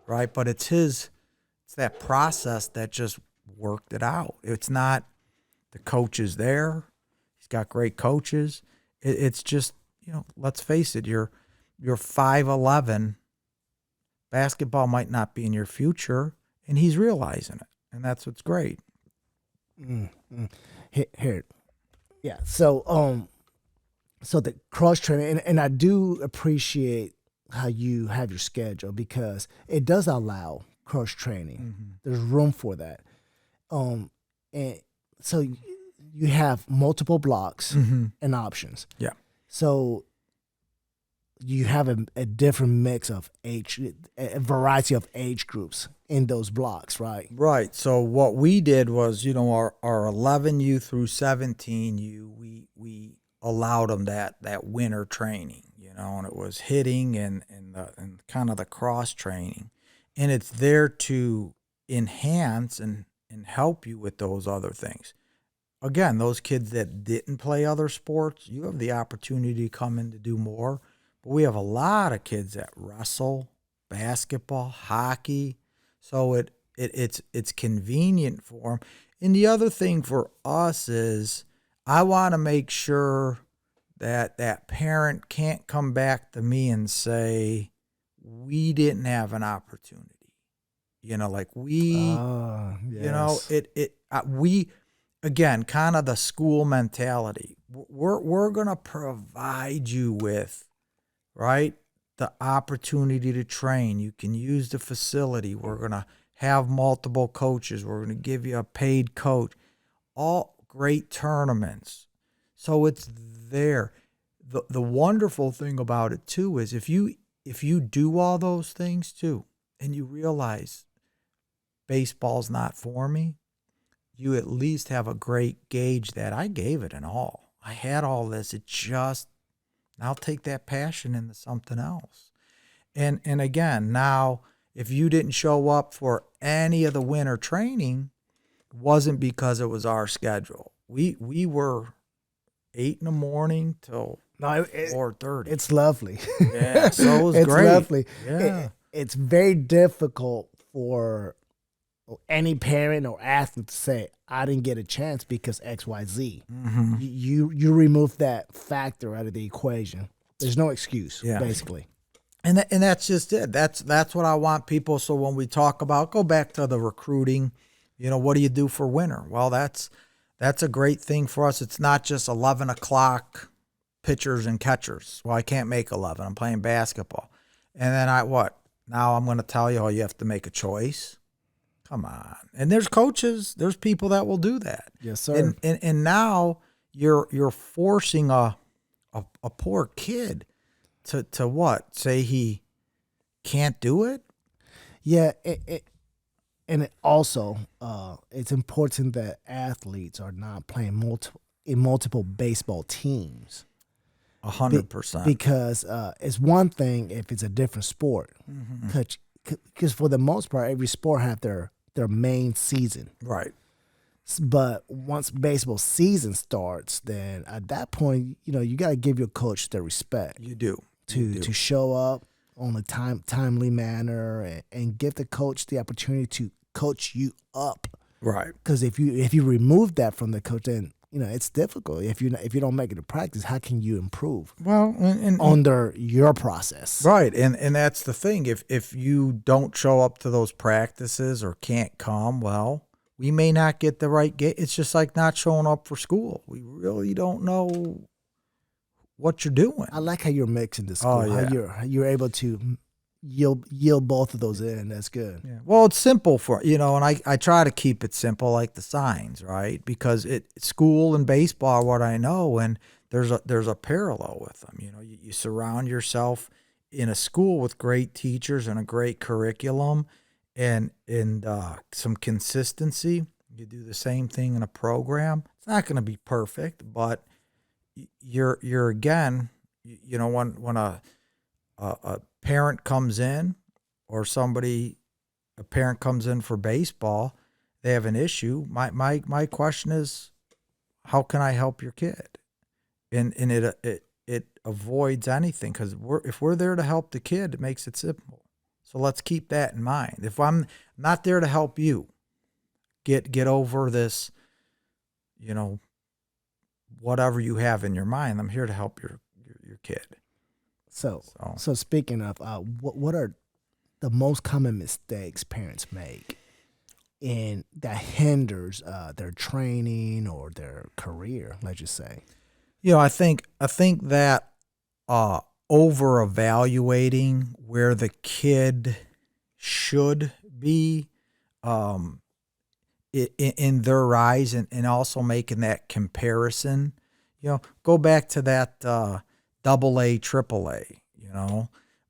right? But it's that process that just worked it out. It's not the coach is there. He's got great coaches. It's just, let's face it, you're 5'11". Basketball might not be in your future, and he's realizing it, and that's what's great. Here. Yeah. So the cross training, and I do appreciate how you have your schedule, because it does allow cross training. Mm-hmm. There's room for that. And so you have multiple blocks and options. Yeah. So you have a different mix of age, a variety of age groups in those blocks, right? Right. So what we did was, our 11U through 17U, we allowed them that winter training, and it was hitting and kind of the cross training, and it's there to enhance and help you with those other things. Again, those kids that didn't play other sports, you have the opportunity to come in to do more. But we have a lot of kids that wrestle, basketball, hockey. So it's convenient for them. And the other thing for us is I want to make sure that parent can't come back to me and say, we didn't have an opportunity. Like we, Yes. we, again, kind of the school mentality. We're going to provide you with, right, the opportunity to train. You can use the facility. We're going to have multiple coaches. We're going to give you a paid coach. All great tournaments. So it's there. The wonderful thing about it too is if you do all those things too, and you realize baseball's not for me, you at least have a great gauge that I gave it an all. I had all this. I'll take that passion into something else. And again, now if you didn't show up for any of the winter training, it wasn't because it was our schedule. We were 8 a.m. till 4:30. It's lovely. Yeah, so it was it's great. Lovely. Yeah. It's very difficult for any parent or athlete to say, I didn't get a chance because XYZ. Mm-hmm. You remove that factor out of the equation. There's no excuse, basically. And that's just it. That's what I want people. So when we talk about, go back to the recruiting, what do you do for winter? Well, that's a great thing for us. It's not just 11 o'clock pitchers and catchers. Well, I can't make 11. I'm playing basketball. And then now I'm going to tell you, you have to make a choice. Come on. And there's coaches, there's people that will do that. Yes, sir. And now you're forcing a poor kid to what? Say he can't do it? Yeah, and it also it's important that athletes are not playing multiple baseball teams. 100%. Because it's one thing if it's a different sport. Because for the most part, every sport have their main season. Right. But once baseball season starts, then at that point, you got to give your coach the respect. You do. To show up on a timely manner and give the coach the opportunity to coach you up. Right. Because if you remove that from the coach, then it's difficult. If you don't make it to practice, how can you improve? Well, and under your process. Right. And that's the thing. If you don't show up to those practices or can't come, well, we may not get the right gate. It's just like not showing up for school. We really don't know what you're doing. I like how you're mixing the school. Oh, yeah. How you're able to yield both of those in. That's good. Yeah. Well, it's simple and I try to keep it simple, like the signs, right? Because school and baseball are what I know, and there's a parallel with them. You surround yourself in a school with great teachers and a great curriculum, and some consistency. You do the same thing in a program. It's not going to be perfect, but you're again, when a parent comes in, or a parent comes in for baseball, they have an issue. My question is, how can I help your kid? And it avoids anything, because if we're there to help the kid, it makes it simple. So let's keep that in mind. If I'm not there to help you get over this, whatever you have in your mind, I'm here to help your kid. So speaking of, what are the most common mistakes parents make and that hinders their training or their career, let's just say? I think that over evaluating where the kid should be in their eyes, and also making that comparison. Go back to that AA, AAA,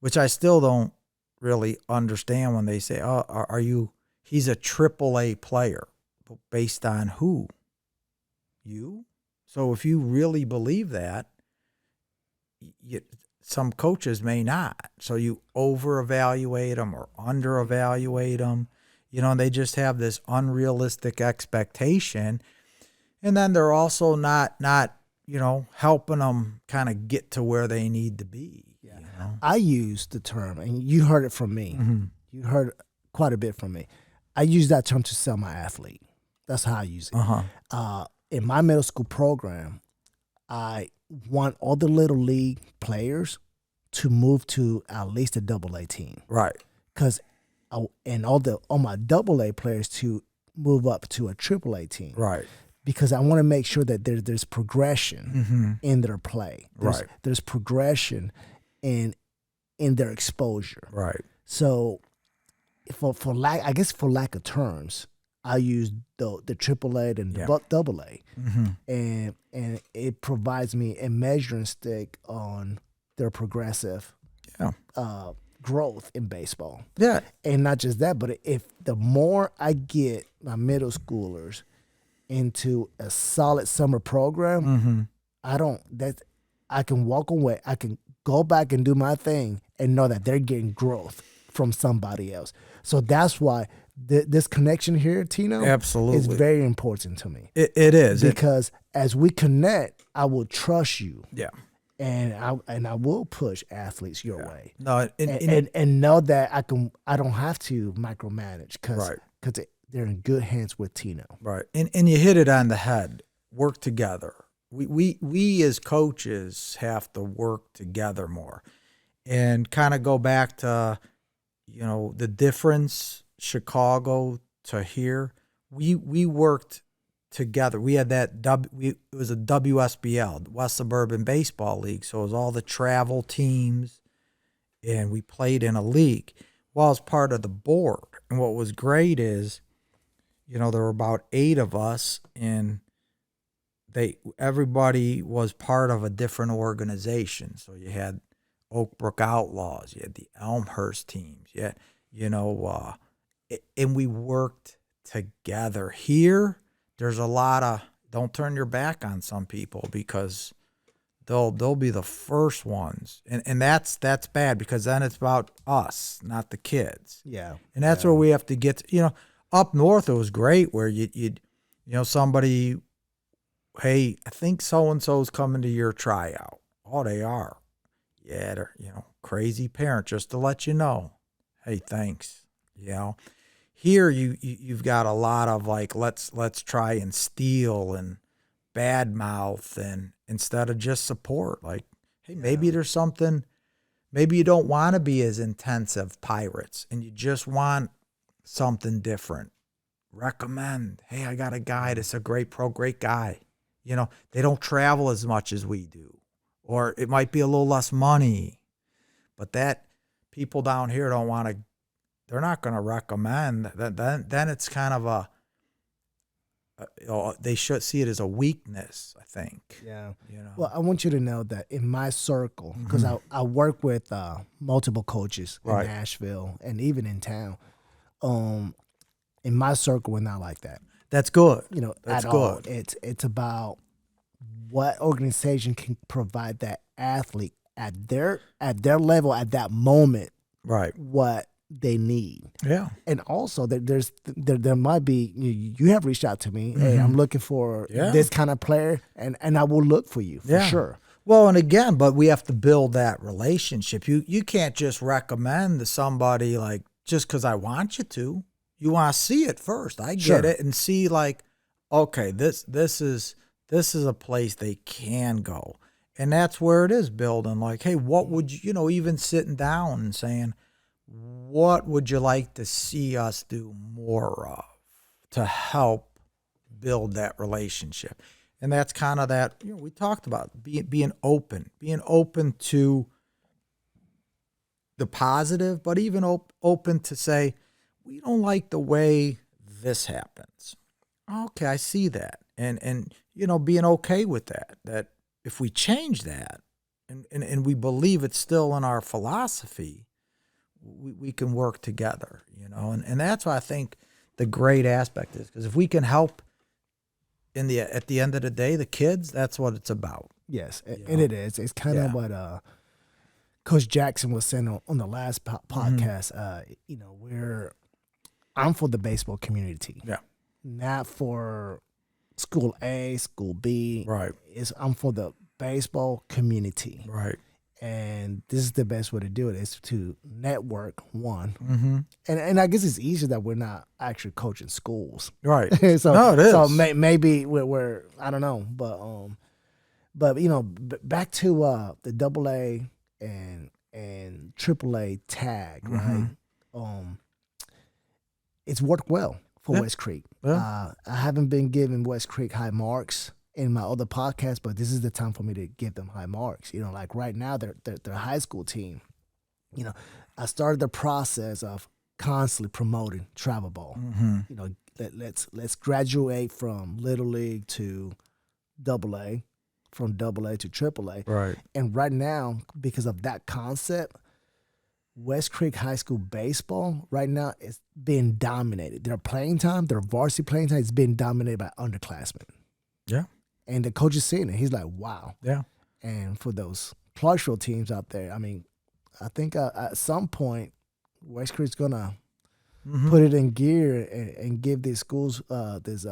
which I still don't really understand when they say, "Oh, he's a AAA player," but based on who? You? So if you really believe that, some coaches may not. So you over-evaluate them or under-evaluate them. They just have this unrealistic expectation. And then they're also not helping them kind of get to where they need to be. Yeah. I use the term, and you heard it from me. Mm-hmm. You heard quite a bit from me. I use that term to sell my athlete. That's how I use it. Uh-huh. In my middle school program, I want all the little league players to move to at least a AA team. Right. Because and all my AA players to move up to a AAA team. Right. Because I want to make sure that there's progression in their play. There's progression in their exposure. Right. So for lack of terms, I use the AAA and the AA, and it provides me a measuring stick on their progressive growth in baseball. Yeah, and not just that, but if the more I get my middle schoolers into a solid summer program, I can walk away. I can go back and do my thing and know that they're getting growth from somebody else. So that's why this connection here, Teno, absolutely, is very important to me. It is because as we connect, I will trust you. Yeah, and I will push athletes your way. No, and know that I don't have to micromanage because they're in good hands with Teno. Right, and you hit it on the head. Work together. We as coaches have to work together more, and kind of go back to, the difference Chicago to here. We worked together. We had that it was a WSBL, West Suburban Baseball League. So it was all the travel teams, and we played in a league. Well, I was part of the board, and what was great is, there were about 8 of us, and everybody was part of a different organization. So you had Oak Brook Outlaws, you had the Elmhurst teams, and we worked together. Here, there's a lot of don't turn your back on some people because they'll be the first ones, and that's bad because then it's about us, not the kids. Yeah, and that's where we have to get. Up north it was great where you'd somebody, hey, I think so and so's coming to your tryout. Oh, they are. Yeah, they're crazy parent, just to let you know. Hey, thanks. Here you've got a lot of like let's try and steal and badmouth, and instead of just support, like, hey, maybe there's something, maybe you don't want to be as intensive Pirates and you just want something different. Recommend, hey, I got a guy that's a great guy. They don't travel as much as we do, or it might be a little less money, but that people down here don't want to. They're not going to recommend that. Then it's kind of they should see it as a weakness, I think. Yeah. Well, I want you to know that in my circle, because I work with multiple coaches in Nashville and even in town. In my circle, we're not like that. That's good. That's at good. All. It's about what organization can provide that athlete at their level at that moment. Right. What they need. Yeah. And also there might be, you have reached out to me. Hey, I'm looking for this kind of player, and I will look for you for sure. Well, and again, but we have to build that relationship. You can't just recommend to somebody like just because I want you to. You want to see it first. I get it, and see like, okay, this is a place they can go. And that's where it is building. Like, hey, what would you, even sitting down and saying, what would you like to see us do more of to help build that relationship? And that's kind of that, we talked about being open to the positive, but even open to say, we don't like the way this happens. Okay, I see that. And being okay with that if we change that and we believe it's still in our philosophy, we can work together, and that's why I think the great aspect is, because if we can help at the end of the day, the kids, that's what it's about. Yes, and it is. It's kind of what Coach Jackson was saying on the last podcast. I'm for the baseball community. Yeah. Not for school A, school B. Right. I'm for the baseball community. Right. And this is the best way to do it, is to network, one. Mm-hmm. And I guess it's easier that we're not actually coaching schools. Right. So, no, it is. So maybe we're I don't know. But back to the AA and AAA tag, right? It's worked well for West Creek. I haven't been giving West Creek high marks in my other podcasts, but this is the time for me to give them high marks. Like right now, they're high school team. I started the process of constantly promoting travel ball. Let's graduate from Little League to AA, from AA to AAA. Right. And right now, because of that concept, West Creek High School baseball right now is being dominated. Their playing time, their varsity playing time is being dominated by underclassmen. Yeah. And the coach is seeing it. He's like, wow. Yeah. And for those Clarksville teams out there, I mean, I think at some point, West Creek's going to put it in gear and give these schools, these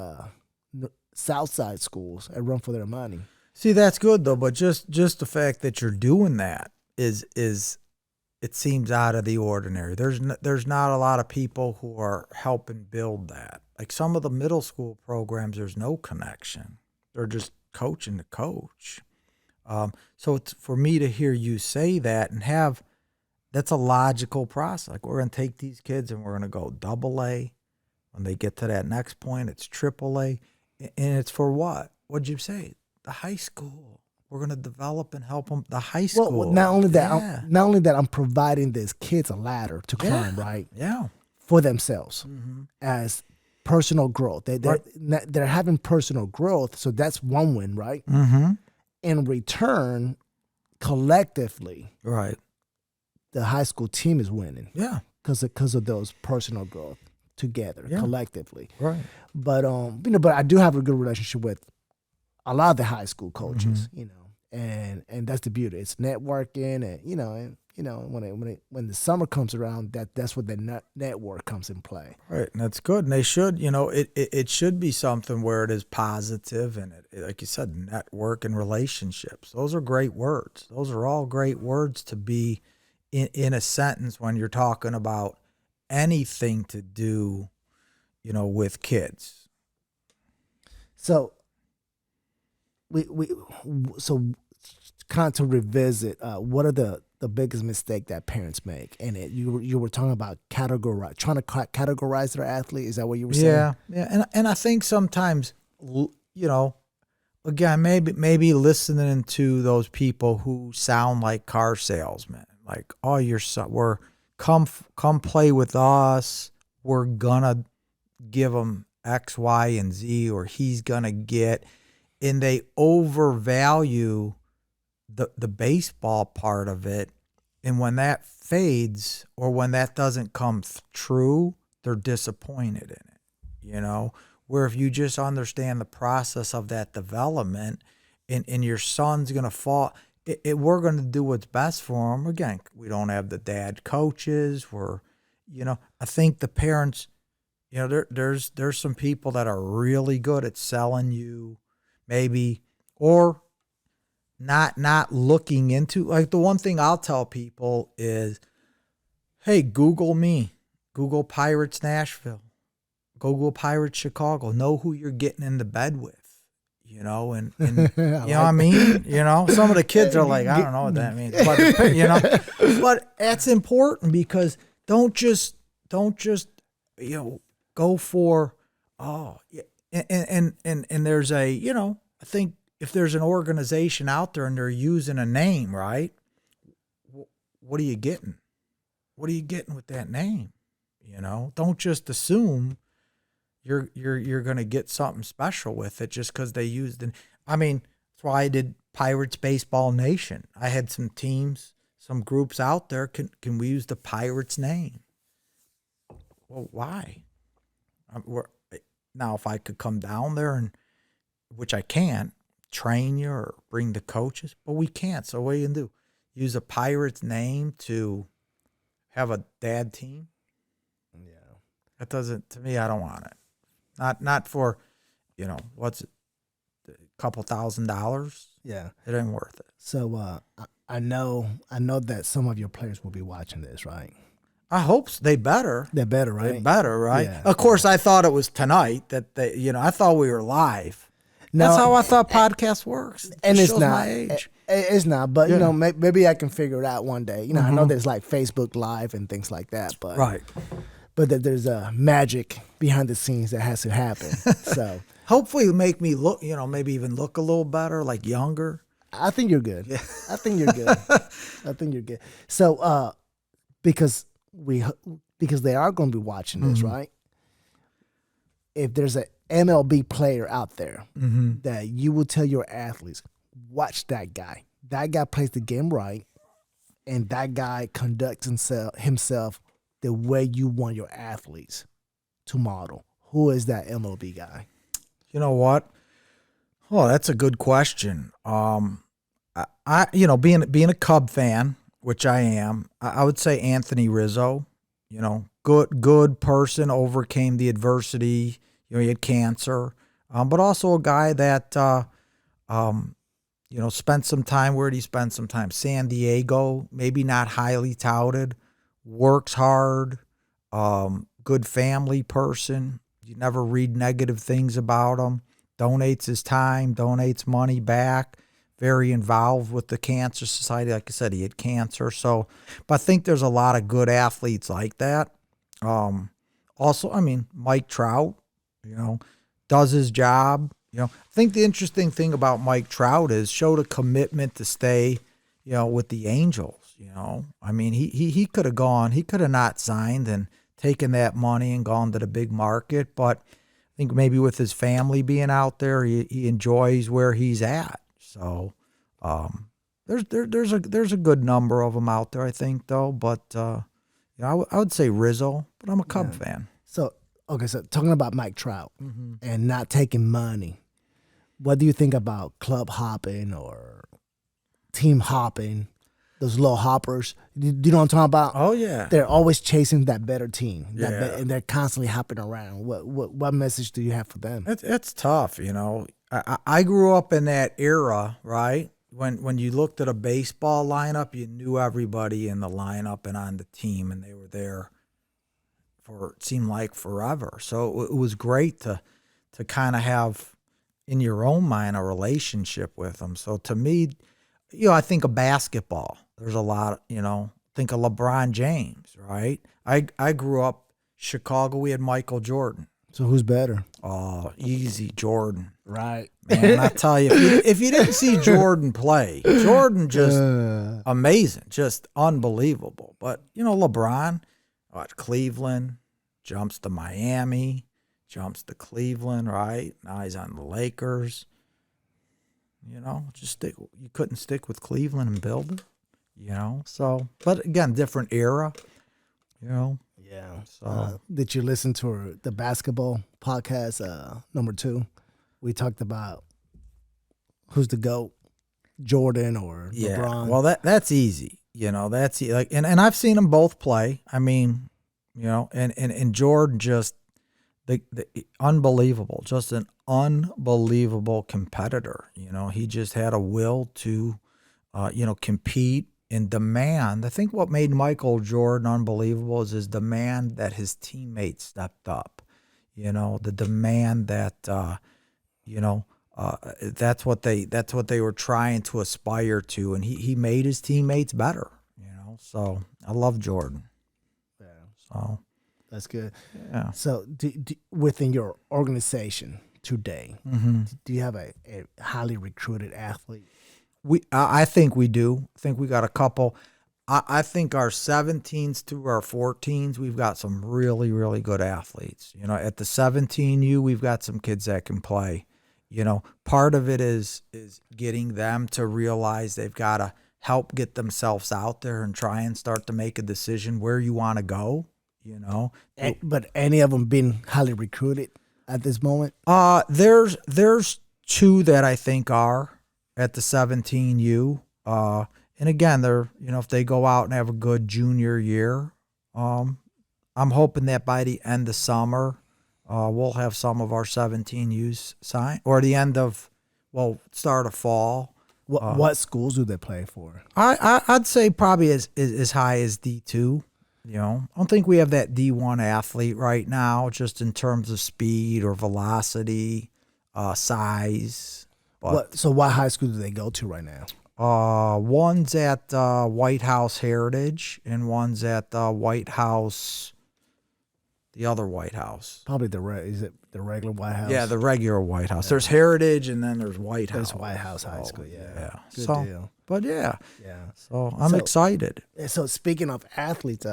Southside schools, a run for their money. See, that's good, though, but just the fact that you're doing that is it seems out of the ordinary. There's not a lot of people who are helping build that. Like some of the middle school programs, there's no connection. They're just coaching the coach. So it's, for me to hear you say that and have, that's a logical process. Like we're going to take these kids and we're going to go AA. When they get to that next point, it's AAA. And it's for what? What'd you say? The high school. We're going to develop and help them. The high school. Well, not only that, I'm providing these kids a ladder to climb, right? Yeah. For themselves as personal growth. They're having personal growth, so that's one win, right? In return, collectively, right, the high school team is winning. Yeah. Because of those personal growth together, collectively. Right. But but I do have a good relationship with a lot of the high school coaches, and that's the beauty. It's networking, and when the summer comes around, that's where the network comes in play. Right, and that's good. And they should, it should be something where it is positive, and it, like you said, network and relationships. Those are great words. Those are all great words to be in a sentence when you're talking about anything to do, with kids. So so kind of to revisit, what are the biggest mistake that parents make? And you were talking about trying to categorize their athlete. Is that what you were saying? Yeah. And I think sometimes, again, maybe listening to those people who sound like car salesmen, like, oh, we're come play with us. We're gonna give him X, Y, and Z, or he's gonna get. And they overvalue the baseball part of it. And when that fades or when that doesn't come true, they're disappointed in it, where if you just understand the process of that development and your son's going to fall, we're going to do what's best for him. Again, we don't have the dad coaches. I think the parents, there's some people that are really good at selling you, maybe, or not looking into, like the one thing I'll tell people is, hey, Google me, Google Pirates Nashville, Google Pirates Chicago, know who you're getting into bed with, and what I mean? Some of the kids are like, I don't know what that means, but, but that's important because don't just, go for, and there's I think if there's an organization out there and they're using a name, right? What are you getting? What are you getting with that name? Don't just assume you're going to get something special with it just because they used it. I mean, that's why I did Pirates Baseball Nation. I had some teams, some groups out there. Can we use the Pirates name? Well, why? Now, if I could come down there and, which I can't, train you or bring the coaches, but we can't. So what are you going to do? Use a Pirates name to have a dad team? Yeah. That doesn't, to me, I don't want it. Not for, what's it, a couple $1,000? Yeah. It ain't worth it. So I know that some of your players will be watching this, right? I hope so. They better. They're better, right? They better, right? Yeah. Of course, I thought it was tonight that they, I thought we were live. That's how I thought podcast works. And It it's shows not. my age. It's not. But you Yeah. know, maybe I can figure it out one day. You know, I know there's like Facebook Live and things like that, but Right. But that there's a magic behind the scenes that has to happen. So Hopefully it'll make me look, maybe even look a little better, like younger. I think you're good. I think you're good. I think you're good. So because they are going to be watching this, right? If there's an MLB player out there that you will tell your athletes, watch that guy. That guy plays the game right, and that guy conducts himself the way you want your athletes to model. Who is that MLB guy? You know what? Oh, that's a good question. I being a Cub fan, which I am, I would say Anthony Rizzo. Good person, overcame the adversity. He had cancer, but also a guy that spent some time. Where did he spend some time? San Diego, maybe not highly touted. Works hard, good family person. You never read negative things about him. Donates his time, donates money back. Very involved with the Cancer Society. Like I said, he had cancer. So, but I think there's a lot of good athletes like that. Also, Mike Trout, does his job. I think the interesting thing about Mike Trout is showed a commitment to stay, with the Angels. He could have gone. He could have not signed and taken that money and gone to the big market. But I think maybe with his family being out there, he enjoys where he's at. So there's a good number of them out there, I think, though. But I would say Rizzo, but I'm a Cub fan. So talking about Mike Trout and not taking money, what do you think about club hopping or team hopping? Those little hoppers, do you know what I'm talking about? Oh yeah, they're always chasing that better team, and they're constantly hopping around. What message do you have for them? It's tough, I grew up in that era, right? When you looked at a baseball lineup, you knew everybody in the lineup and on the team, and they were there for it seemed like forever. So it was great to kind of have in your own mind a relationship with them. So to me, I think of basketball. There's a lot, think of LeBron James, right? I grew up Chicago. We had Michael Jordan. So who's better? Oh, easy Jordan. Right. Man, I tell you, if you didn't see Jordan play, Jordan just amazing, just unbelievable. But, LeBron, at Cleveland, jumps to Miami, jumps to Cleveland, right? Now he's on the Lakers. You couldn't stick with Cleveland and build it, So, but again, different era, Yeah. So, did you listen to the basketball podcast, number 2? We talked about who's the GOAT, Jordan or LeBron. Well, that's easy. That's like, and I've seen them both play. And Jordan just the unbelievable, just an unbelievable competitor. He just had a will to, compete and demand. I think what made Michael Jordan unbelievable is his demand that his teammates stepped up. The demand that, that's what they were trying to aspire to, and he made his teammates better. So I love Jordan. Yeah. So that's good. Yeah. So within your organization today, do you have a highly recruited athlete? I think we do. I think we got a couple. I think our 17s through our 14s, we've got some really, really good athletes. At the 17U, we've got some kids that can play. Part of it is getting them to realize they've got to help get themselves out there and try and start to make a decision where you want to go. But any of them been highly recruited at this moment? There's 2 that I think are at the 17U. And again, they're, if they go out and have a good junior year, I'm hoping that by the end of summer, we'll have some of our 17Us signed, or the end of, start of fall. What schools do they play for? I'd say probably as high as D2. I don't think we have that D1 athlete right now, just in terms of speed or velocity. size. But So what high school do they go to right now? one's at White House Heritage, and one's at White House, the other White House. Probably is it the regular White House? Yeah, the regular White House. There's Heritage, and then there's White House. There's White House High School. Yeah. Good so, deal. But yeah. Yeah. So I'm excited. So speaking of athletes,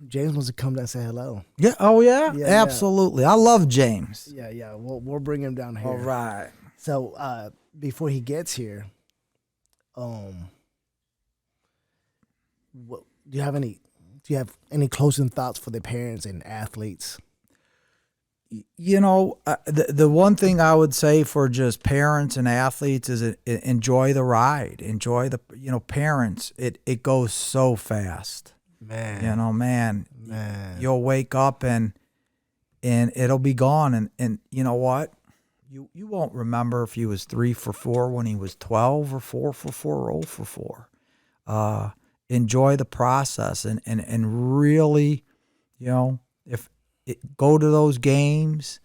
James wants to come down and say hello. Yeah. Oh yeah. Yeah, Absolutely. I love James. Yeah. We'll bring him down here. All right. So before he gets here, what do you have any closing thoughts for the parents and athletes? You know, the one thing I would say for just parents and athletes is enjoy the ride. Enjoy parents. It goes so fast. Man. Man. You'll wake up and it'll be gone. And you know what? You won't remember if he was 3 for 4 when he was 12 or 4 for 4 or 0 for 4. Enjoy the process and really, go to those games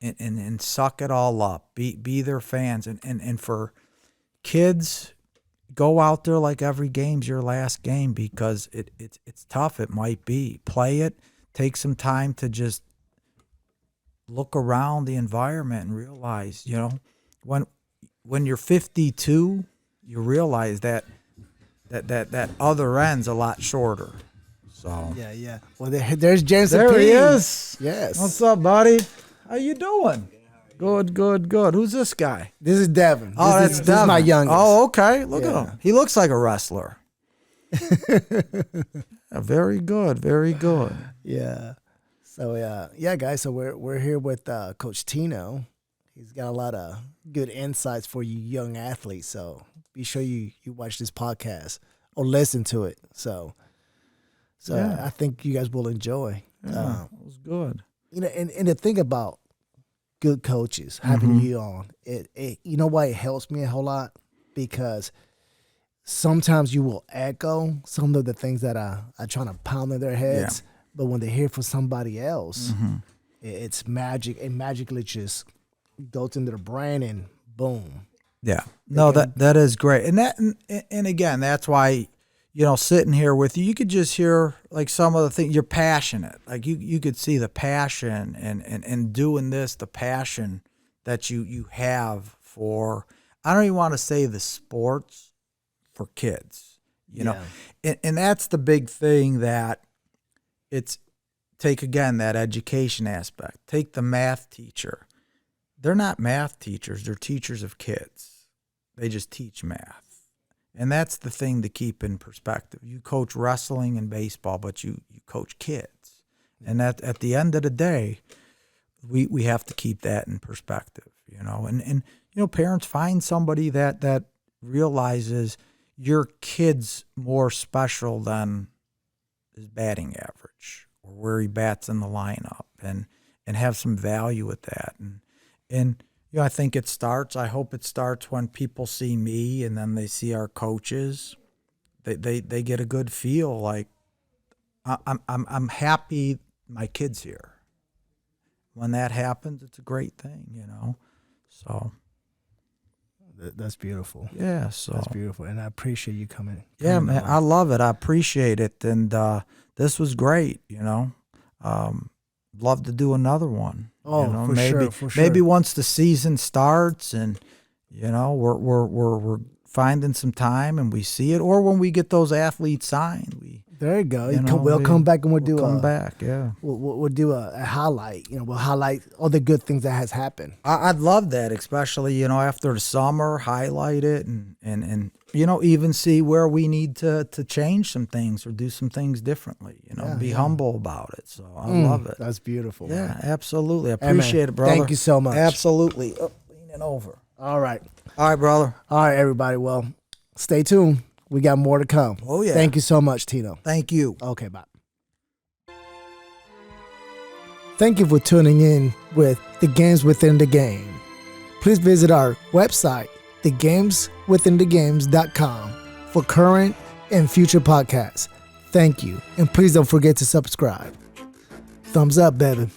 and suck it all up. Be their fans. And for kids, go out there like every game's your last game, because it's tough. It might be. Play it. Take some time to just look around the environment and realize, when you're 52, you realize that other end's a lot shorter. So Yeah. Well, there's James. There he is. Yes. What's up, buddy? How you doing? Good. Who's this guy? This is Devin. Oh, This Devin. is my youngest. Oh, okay. Look at Yeah. him. He looks like a wrestler. Yeah, very good. Yeah. So guys. So we're here with Coach Teno. He's got a lot of good insights for you young athletes. So be sure you watch this podcast or listen to it. So Yeah. I think you guys will enjoy. Yeah, it was good. And the thing about good coaches having you on, it you know why it helps me a whole lot? Because sometimes you will echo some of the things that I trying to pound in their heads, but when they hear from somebody else, it's magic. It magically just goes into their brain and boom. Yeah. No, that is great. And again, that's why, sitting here with you, you could just hear like some of the things. You're passionate. Like you could see the passion and doing this, the passion that you have for, I don't even want to say the sports, for kids, and that's the big thing, that it's take again, that education aspect. Take the math teacher. They're not math teachers. They're teachers of kids. They just teach math. And that's the thing to keep in perspective. You coach wrestling and baseball, but you coach kids. And at the end of the day, we have to keep that in perspective, And parents, find somebody that realizes your kid's more special than his batting average or where he bats in the lineup, and have some value with that. And I think I hope it starts when people see me and then they see our coaches. They get a good feel, like I'm happy my kid's here. When that happens, it's a great thing, So That's beautiful. yeah, so That's beautiful, and I appreciate you coming. yeah, man, on. I love it. I appreciate it, and this was great. Love to do another one. Oh, for sure. Maybe once the season starts, and we're finding some time and we see it, or when we get those athletes signed, there you go. We'll come back and we'll come back. Yeah, we'll do a highlight. We'll highlight all the good things that has happened. I'd love that, especially after the summer, highlight it and even see where we need to change some things or do some things differently. Be humble about it. So I love it. That's beautiful. Yeah, man. absolutely. I appreciate it, brother. Thank you so much. Absolutely. Leaning over. All right, brother. all right, everybody. Well, stay tuned. We got more to come. Oh, yeah. Thank you so much, Teno. Thank you. Okay, bye. Thank you for tuning in with The Games Within the Game. Please visit our website, thegameswithinthegames.com, for current and future podcasts. Thank you. And please don't forget to subscribe. Thumbs up, baby.